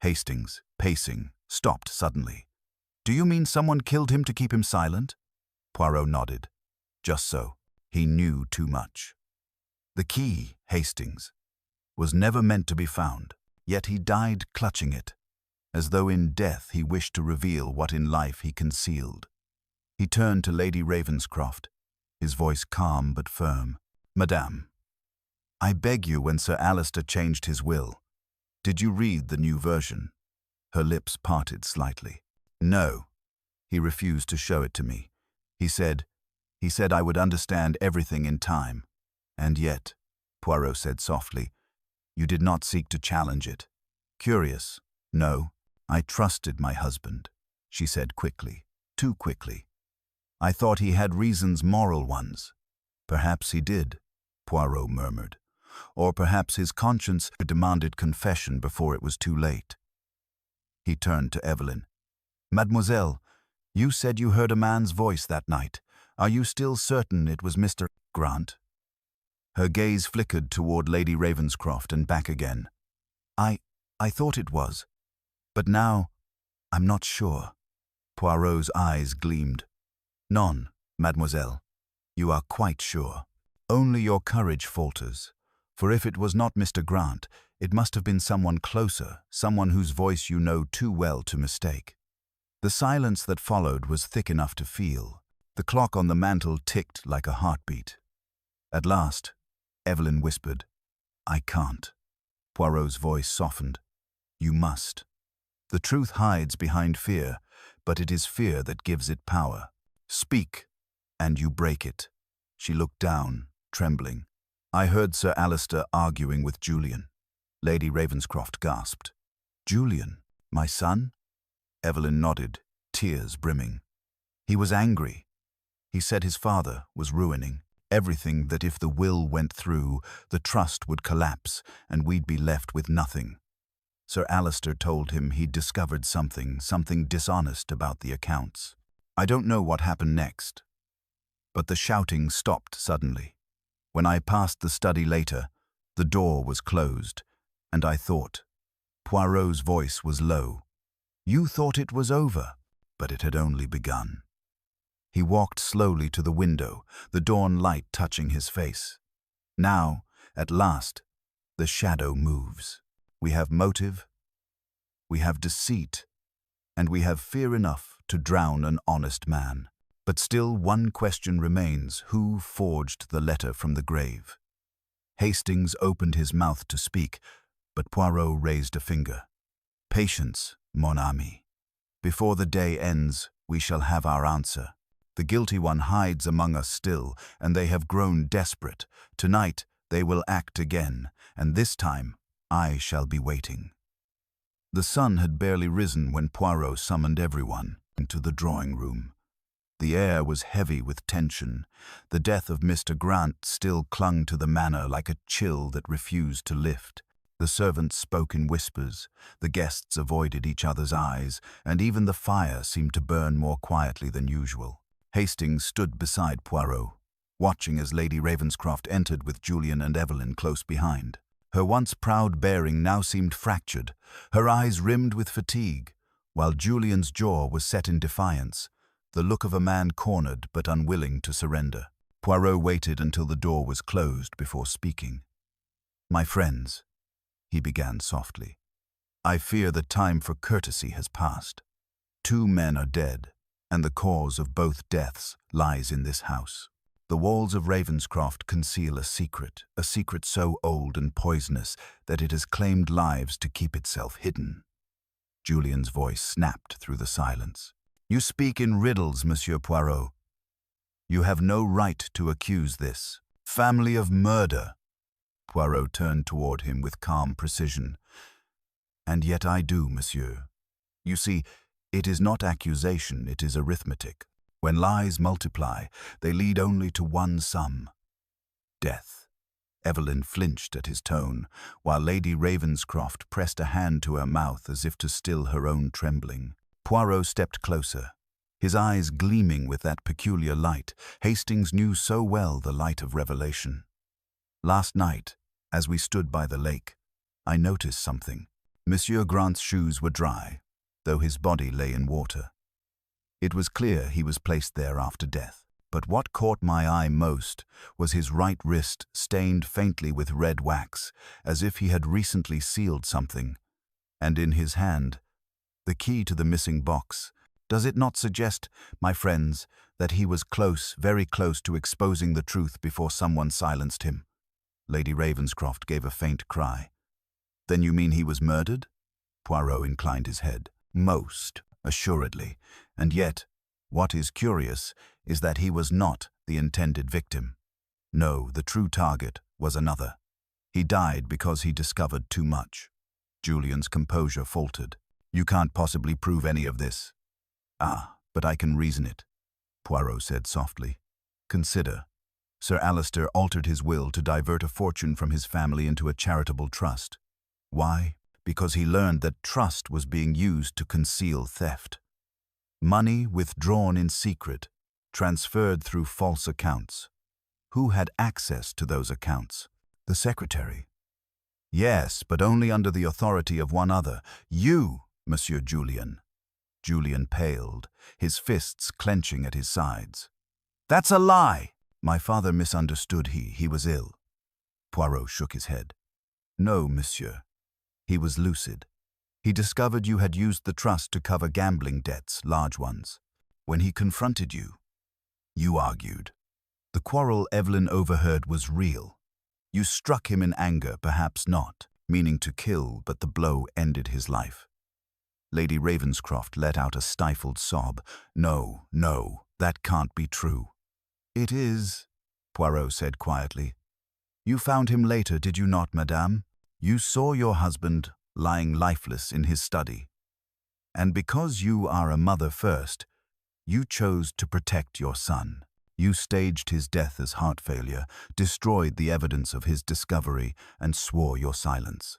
Hastings, pacing, stopped suddenly. Do you mean someone killed him to keep him silent? Poirot nodded. Just so. He knew too much. The key, Hastings, was never meant to be found, yet he died clutching it, as though in death he wished to reveal what in life he concealed. He turned to Lady Ravenscroft, his voice calm but firm. Madame, I beg you, when Sir Alister changed his will, did you read the new version? Her lips parted slightly. No. He refused to show it to me. He said I would understand everything in time. And yet, Poirot said softly, you did not seek to challenge it. Curious. No, I trusted my husband, she said quickly, too quickly. I thought he had reasons, moral ones. Perhaps he did, Poirot murmured. Or perhaps his conscience demanded confession before it was too late. He turned to Evelyn. Mademoiselle, you said you heard a man's voice that night. Are you still certain it was Mr. Grant? Her gaze flickered toward Lady Ravenscroft and back again. I thought it was. But now, I'm not sure. Poirot's eyes gleamed. Non, mademoiselle. You are quite sure. Only your courage falters. For if it was not Mr. Grant, it must have been someone closer, someone whose voice you know too well to mistake. The silence that followed was thick enough to feel. The clock on the mantel ticked like a heartbeat. At last, Evelyn whispered, I can't. Poirot's voice softened. You must. The truth hides behind fear, but it is fear that gives it power. Speak, and you break it. She looked down, trembling. I heard Sir Alister arguing with Julian. Lady Ravenscroft gasped. Julian, my son? Evelyn nodded, tears brimming. He was angry. He said his father was ruining everything, that if the will went through, the trust would collapse and we'd be left with nothing. Sir Alister told him he'd discovered something dishonest about the accounts. I don't know what happened next. But the shouting stopped suddenly. When I passed the study later, the door was closed, and I thought. Poirot's voice was low. You thought it was over, but it had only begun. He walked slowly to the window, the dawn light touching his face. Now, at last, the shadow moves. We have motive, we have deceit, and we have fear enough to drown an honest man. But still one question remains: who forged the letter from the grave? Hastings opened his mouth to speak, but Poirot raised a finger. Patience, mon ami. Before the day ends, we shall have our answer. The guilty one hides among us still, and they have grown desperate. Tonight they will act again, and this time I shall be waiting. The sun had barely risen when Poirot summoned everyone into the drawing room. The air was heavy with tension. The death of Mr. Grant still clung to the manor like a chill that refused to lift. The servants spoke in whispers, the guests avoided each other's eyes, and even the fire seemed to burn more quietly than usual. Hastings stood beside Poirot, watching as Lady Ravenscroft entered with Julian and Evelyn close behind. Her once proud bearing now seemed fractured, her eyes rimmed with fatigue, while Julian's jaw was set in defiance, the look of a man cornered but unwilling to surrender. Poirot waited until the door was closed before speaking. My friends, he began softly, I fear the time for courtesy has passed. 2 men are dead, and the cause of both deaths lies in this house. The walls of Ravenscroft conceal a secret so old and poisonous that it has claimed lives to keep itself hidden. Julian's voice snapped through the silence. You speak in riddles, Monsieur Poirot. You have no right to accuse this family of murder. Poirot turned toward him with calm precision. And yet I do, monsieur. You see, it is not accusation, it is arithmetic. When lies multiply, they lead only to one sum: death. Evelyn flinched at his tone, while Lady Ravenscroft pressed a hand to her mouth as if to still her own trembling. Poirot stepped closer, his eyes gleaming with that peculiar light Hastings knew so well, the light of revelation. Last night, as we stood by the lake, I noticed something. Monsieur Grant's shoes were dry, though his body lay in water. It was clear he was placed there after death. But what caught my eye most was his right wrist stained faintly with red wax, as if he had recently sealed something, and in his hand, the key to the missing box. Does it not suggest, my friends, that he was close, very close to exposing the truth before someone silenced him? Lady Ravenscroft gave a faint cry. Then you mean he was murdered? Poirot inclined his head. Most assuredly, and yet, what is curious is that he was not the intended victim. No, the true target was another. He died because he discovered too much. Julian's composure faltered. You can't possibly prove any of this. Ah, but I can reason it, Poirot said softly. Consider. Sir Alistair altered his will to divert a fortune from his family into a charitable trust. Why? Because he learned that trust was being used to conceal theft. Money withdrawn in secret, transferred through false accounts. Who had access to those accounts? The secretary. Yes, but only under the authority of one other. You, Monsieur Julian. Julian paled, his fists clenching at his sides. That's a lie! My father misunderstood. He was ill. Poirot shook his head. No, monsieur. He was lucid. He discovered you had used the trust to cover gambling debts, large ones. When he confronted you, you argued. The quarrel Evelyn overheard was real. You struck him in anger, perhaps not, meaning to kill, but the blow ended his life. Lady Ravenscroft let out a stifled sob. No, that can't be true. It is, Poirot said quietly. You found him later, did you not, madame? You saw your husband lying lifeless in his study. And because you are a mother first, you chose to protect your son. You staged his death as heart failure, destroyed the evidence of his discovery, and swore your silence.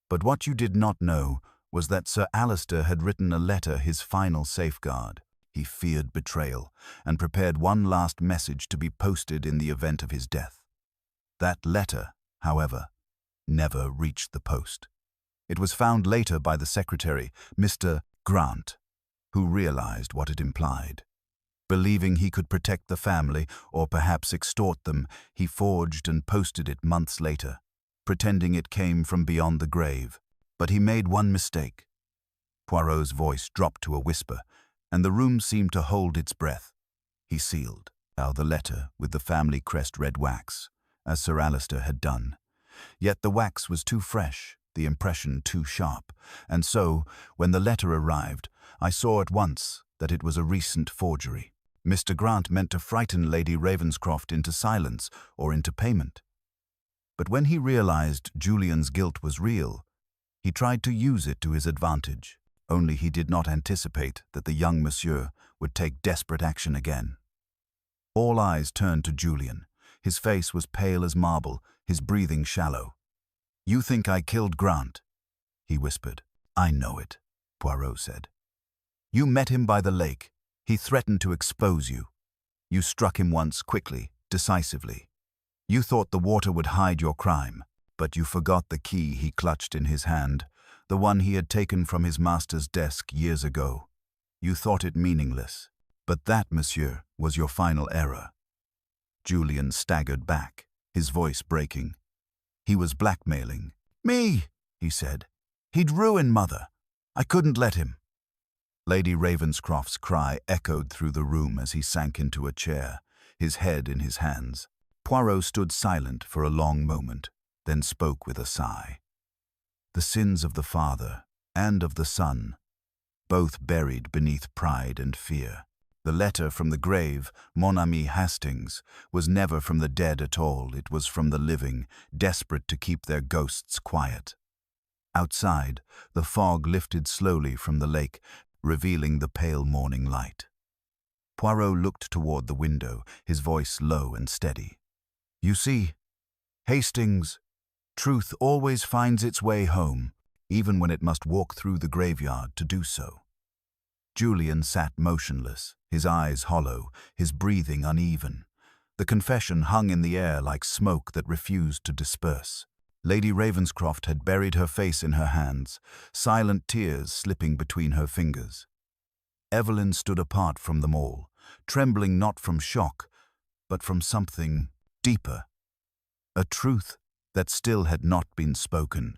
But what you did not know was that Sir Alistair had written a letter, his final safeguard. He feared betrayal, and prepared one last message to be posted in the event of his death. That letter, however, never reached the post. It was found later by the secretary, Mr. Grant, who realized what it implied. Believing he could protect the family, or perhaps extort them, he forged and posted it months later, pretending it came from beyond the grave. But he made one mistake. Poirot's voice dropped to a whisper, and the room seemed to hold its breath. He sealed the letter with the family crest red wax, as Sir Alistair had done. Yet the wax was too fresh, the impression too sharp, and so, when the letter arrived, I saw at once that it was a recent forgery. Mr. Grant meant to frighten Lady Ravenscroft into silence or into payment. But when he realized Julian's guilt was real, he tried to use it to his advantage, only he did not anticipate that the young monsieur would take desperate action again. All eyes turned to Julian. His face was pale as marble, his breathing shallow. You think I killed Grant? He whispered. I know it, Poirot said. You met him by the lake. He threatened to expose you. You struck him once, quickly, decisively. You thought the water would hide your crime, but you forgot the key he clutched in his hand, the one he had taken from his master's desk years ago. You thought it meaningless, but that, monsieur, was your final error. Julian staggered back, his voice breaking. He was blackmailing. Me, he said. He'd ruin Mother. I couldn't let him. Lady Ravenscroft's cry echoed through the room as he sank into a chair. his head in his hands. Poirot stood silent for a long moment, then spoke with a sigh. The sins of the father and of the son, both buried beneath pride and fear. The letter from the grave, Mon Ami Hastings, was never from the dead at all. It was from the living, desperate to keep their ghosts quiet. Outside, the fog lifted slowly from the lake, revealing the pale morning light. Poirot looked toward the window, his voice low and steady. "You see, Hastings, truth always finds its way home, even when it must walk through the graveyard to do so." Julian sat motionless, his eyes hollow, his breathing uneven. The confession hung in the air like smoke that refused to disperse. Lady Ravenscroft had buried her face in her hands, silent tears slipping between her fingers. Evelyn stood apart from them all, trembling not from shock, but from something deeper. A truth that still had not been spoken.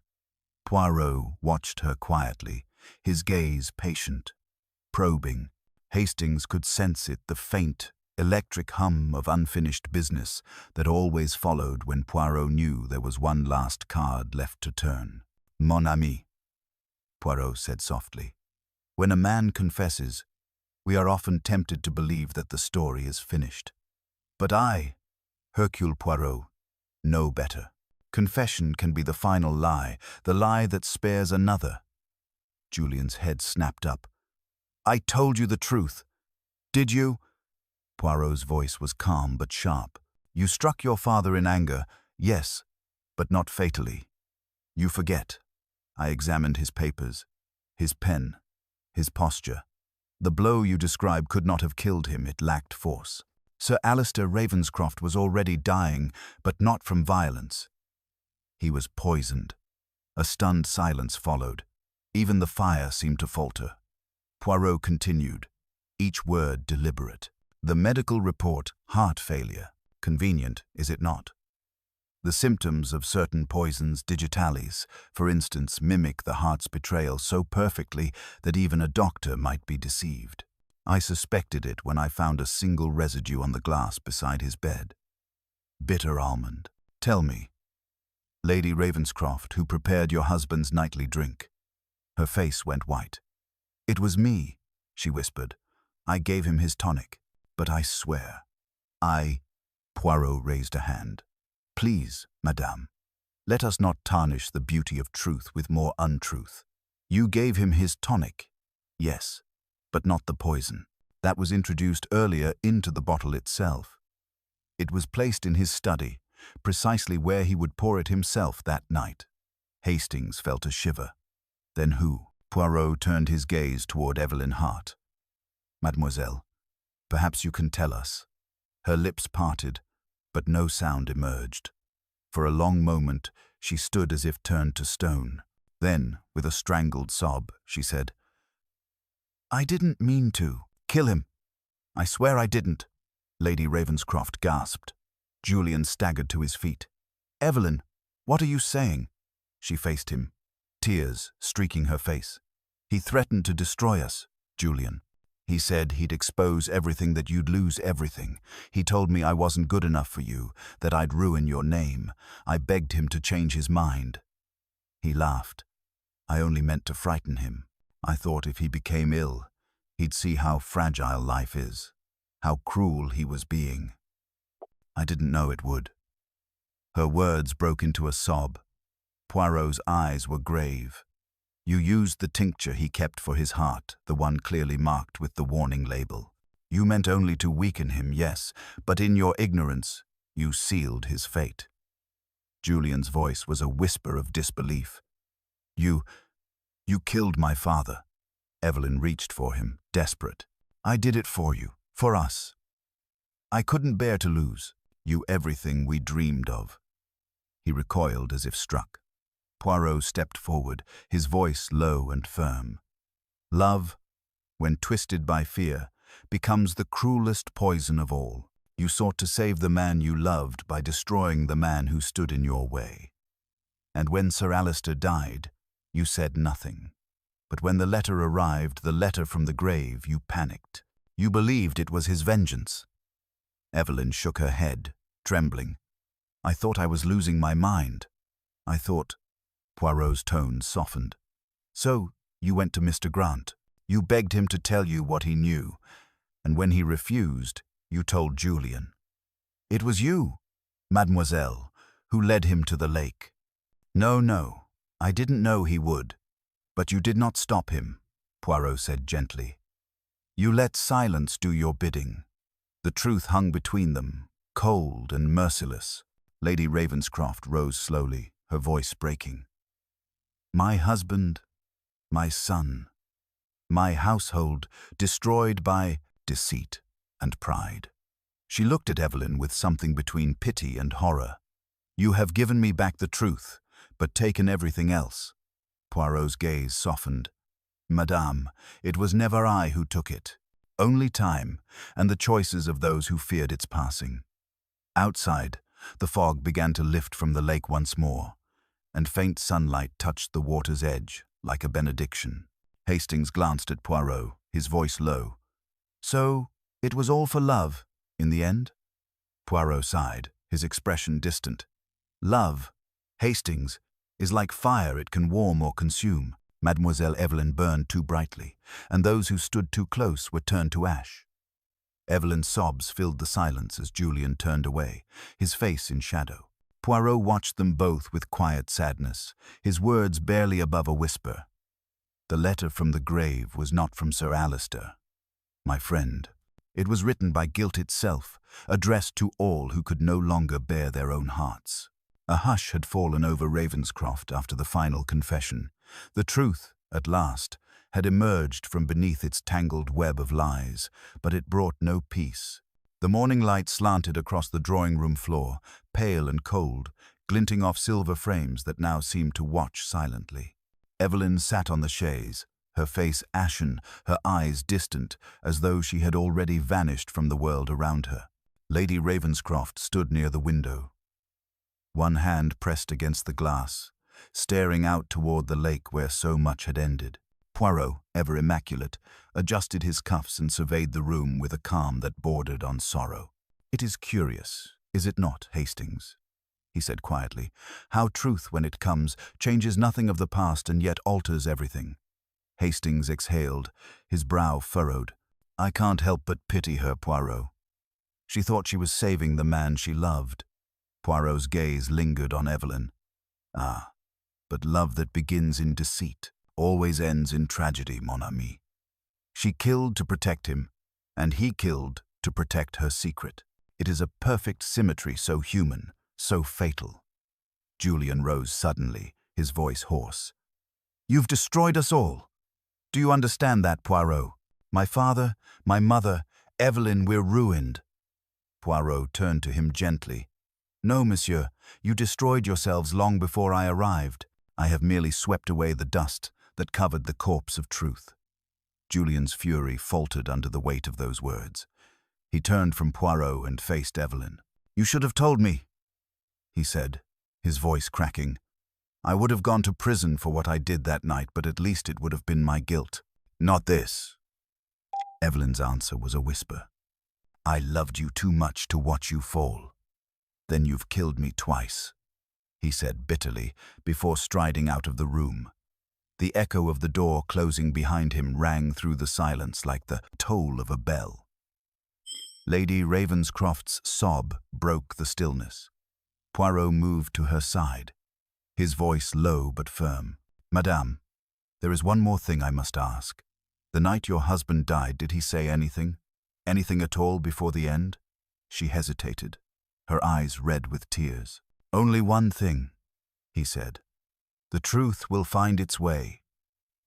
Poirot watched her quietly, his gaze patient, probing. Hastings could sense it, the faint, electric hum of unfinished business that always followed when Poirot knew there was one last card left to turn. "Mon ami," Poirot said softly. "When a man confesses, we are often tempted to believe that the story is finished. But I, Hercule Poirot, know better. Confession can be the final lie, the lie that spares another." Julian's head snapped up. "I told you the truth. Did you?" Poirot's voice was calm but sharp. "You struck your father in anger, yes, but not fatally. You forget. I examined his papers, his pen, his posture. The blow you describe could not have killed him, it lacked force. Sir Alistair Ravenscroft was already dying, but not from violence. He was poisoned." A stunned silence followed. Even the fire seemed to falter. Poirot continued, each word deliberate. "The medical report, heart failure. Convenient, is it not? The symptoms of certain poisons, digitalis, for instance, mimic the heart's betrayal so perfectly that even a doctor might be deceived. I suspected it when I found a single residue on the glass beside his bed. Bitter almond. Tell me, Lady Ravenscroft, who prepared your husband's nightly drink." Her face went white. "It was me," she whispered. "I gave him his tonic. But I swear, Poirot raised a hand. "Please, madame, let us not tarnish the beauty of truth with more untruth. You gave him his tonic, yes, but not the poison. That was introduced earlier into the bottle itself. It was placed in his study, precisely where he would pour it himself that night." Hastings felt a shiver. "Then who?" Poirot turned his gaze toward Evelyn Hart. "Mademoiselle, perhaps you can tell us." Her lips parted, but no sound emerged. For a long moment, she stood as if turned to stone. Then, with a strangled sob, she said, "I didn't mean to. Kill him. I swear I didn't." Lady Ravenscroft gasped. Julian staggered to his feet. "Evelyn, what are you saying?" She faced him, tears streaking her face. "He threatened to destroy us, Julian. He said he'd expose everything, that you'd lose everything. He told me I wasn't good enough for you, that I'd ruin your name. I begged him to change his mind." He laughed. "I only meant to frighten him. I thought if he became ill, he'd see how fragile life is, how cruel he was being. I didn't know it would." Her words broke into a sob. Poirot's eyes were grave. "You used the tincture he kept for his heart, the one clearly marked with the warning label. You meant only to weaken him, yes, but in your ignorance, you sealed his fate." Julian's voice was a whisper of disbelief. You killed my father." Evelyn reached for him, desperate. "I did it for you, for us. I couldn't bear to lose you, everything we dreamed of." He recoiled as if struck. Poirot stepped forward, his voice low and firm. "Love, when twisted by fear, becomes the cruelest poison of all. You sought to save the man you loved by destroying the man who stood in your way. And when Sir Alistair died, you said nothing. But when the letter arrived, the letter from the grave, you panicked. You believed it was his vengeance. Evelyn shook her head, trembling. I thought I was losing my mind. I thought. Poirot's tone softened. So, you went to Mr. Grant. You begged him to tell you what he knew, and when he refused, you told Julian. It was you, mademoiselle, who led him to the lake. No, I didn't know he would. But you did not stop him, Poirot said gently. You let silence do your bidding. The truth hung between them, cold and merciless. Lady Ravenscroft rose slowly, her voice breaking. My husband, my son, my household destroyed by deceit and pride. She looked at Evelyn with something between pity and horror. You have given me back the truth, but taken everything else. Poirot's gaze softened. Madame, it was never I who took it. Only time, and the choices of those who feared its passing. Outside, the fog began to lift from the lake once more, and faint sunlight touched the water's edge like a benediction. Hastings glanced at Poirot, his voice low. So, it was all for love, in the end? Poirot sighed, his expression distant. Love, Hastings, is like fire, it can warm or consume. Mademoiselle Evelyn burned too brightly, and those who stood too close were turned to ash. Evelyn's sobs filled the silence as Julian turned away, his face in shadow. Poirot watched them both with quiet sadness, his words barely above a whisper. The letter from the grave was not from Sir Alistair, my friend. It was written by guilt itself, addressed to all who could no longer bear their own hearts. A hush had fallen over Ravenscroft after the final confession. The truth, at last, had emerged from beneath its tangled web of lies, but it brought no peace. The morning light slanted across the drawing-room floor, pale and cold, glinting off silver frames that now seemed to watch silently. Evelyn sat on the chaise, her face ashen, her eyes distant, as though she had already vanished from the world around her. Lady Ravenscroft stood near the window, one hand pressed against the glass, staring out toward the lake where so much had ended. Poirot, ever immaculate, adjusted his cuffs and surveyed the room with a calm that bordered on sorrow. It is curious, is it not, Hastings? He said quietly, how truth, when it comes, changes nothing of the past and yet alters everything. Hastings exhaled, his brow furrowed. I can't help but pity her, Poirot. She thought she was saving the man she loved. Poirot's gaze lingered on Evelyn. Ah, but love that begins in deceit always ends in tragedy, mon ami. She killed to protect him, and he killed to protect her secret. It is a perfect symmetry, so human, so fatal. Julian rose suddenly, his voice hoarse. You've destroyed us all. Do you understand that, Poirot? My father, my mother, Evelyn, we're ruined. Poirot turned to him gently. No, monsieur, you destroyed yourselves long before I arrived. I have merely swept away the dust that covered the corpse of truth. Julian's fury faltered under the weight of those words. He turned from Poirot and faced Evelyn. You should have told me, he said, his voice cracking. I would have gone to prison for what I did that night, but at least it would have been my guilt. Not this. Evelyn's answer was a whisper. I loved you too much to watch you fall. Then you've killed me twice, he said bitterly, before striding out of the room. The echo of the door closing behind him rang through the silence like the toll of a bell. Lady Ravenscroft's sob broke the stillness. Poirot moved to her side, his voice low but firm. Madame, there is one more thing I must ask. The night your husband died, did he say anything? Anything at all before the end? She hesitated, her eyes red with tears. Only one thing, he said. The truth will find its way,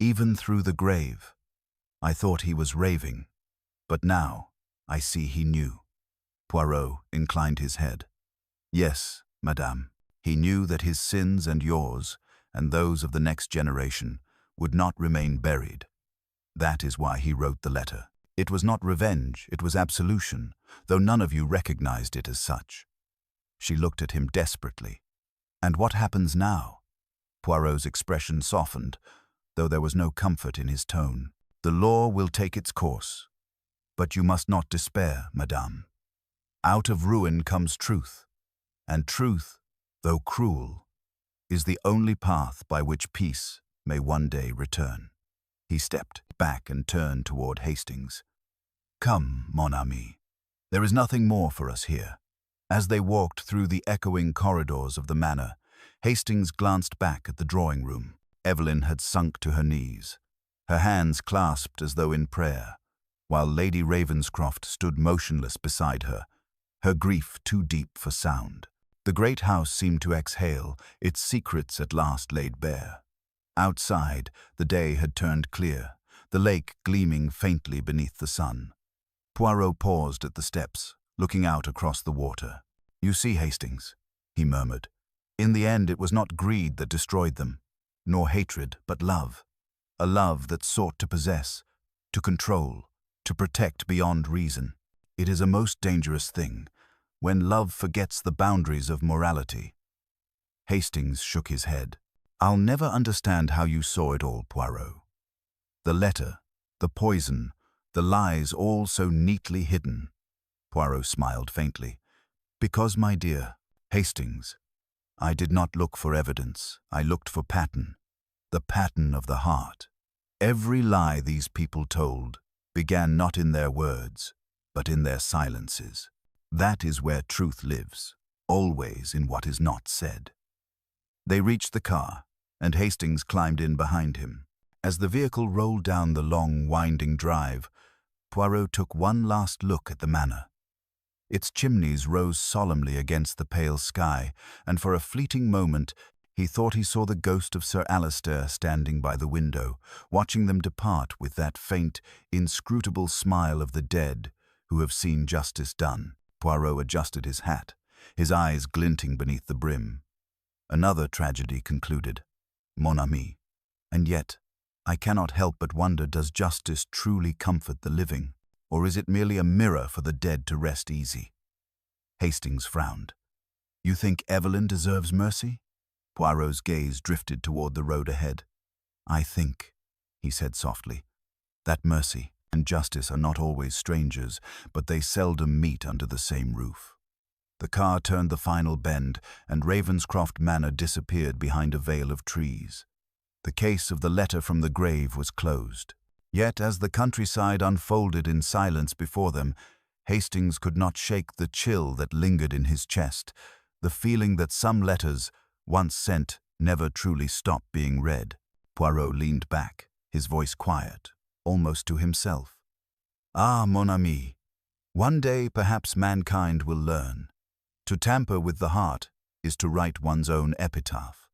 even through the grave. I thought he was raving, but now I see he knew. Poirot inclined his head. Yes, madame. He knew that his sins and yours, and those of the next generation, would not remain buried. That is why he wrote the letter. It was not revenge, it was absolution, though none of you recognized it as such. She looked at him desperately. And what happens now? Poirot's expression softened, though there was no comfort in his tone. The law will take its course. But you must not despair, madame. Out of ruin comes truth, and truth, though cruel, is the only path by which peace may one day return. He stepped back and turned toward Hastings. Come, mon ami. There is nothing more for us here. As they walked through the echoing corridors of the manor, Hastings glanced back at the drawing room. Evelyn had sunk to her knees, her hands clasped as though in prayer, while Lady Ravenscroft stood motionless beside her, her grief too deep for sound. The great house seemed to exhale, its secrets at last laid bare. Outside, the day had turned clear, the lake gleaming faintly beneath the sun. Poirot paused at the steps, looking out across the water. You see, Hastings, he murmured. In the end, it was not greed that destroyed them, nor hatred, but love. A love that sought to possess, to control, to protect beyond reason. It is a most dangerous thing, when love forgets the boundaries of morality. Hastings shook his head. I'll never understand how you saw it all, Poirot. The letter, the poison, the lies all so neatly hidden. Poirot smiled faintly. Because, my dear Hastings, I did not look for evidence. I looked for pattern, the pattern of the heart. Every lie these people told began not in their words, but in their silences. That is where truth lives, always in what is not said. They reached the car, and Hastings climbed in behind him. As the vehicle rolled down the long, winding drive, Poirot took one last look at the manor. Its chimneys rose solemnly against the pale sky, and for a fleeting moment he thought he saw the ghost of Sir Alistair standing by the window, watching them depart with that faint, inscrutable smile of the dead who have seen justice done. Poirot adjusted his hat, his eyes glinting beneath the brim. Another tragedy concluded, mon ami. And yet, I cannot help but wonder, does justice truly comfort the living, or is it merely a mirror for the dead to rest easy? Hastings frowned. You think Evelyn deserves mercy? Poirot's gaze drifted toward the road ahead. I think, he said softly, that mercy and justice are not always strangers, but they seldom meet under the same roof. The car turned the final bend, and Ravenscroft Manor disappeared behind a veil of trees. The case of the letter from the grave was closed. Yet, as the countryside unfolded in silence before them, Hastings could not shake the chill that lingered in his chest, the feeling that some letters, once sent, never truly stopped being read. Poirot leaned back, his voice quiet, almost to himself. Ah, mon ami, one day perhaps mankind will learn. To tamper with the heart is to write one's own epitaph.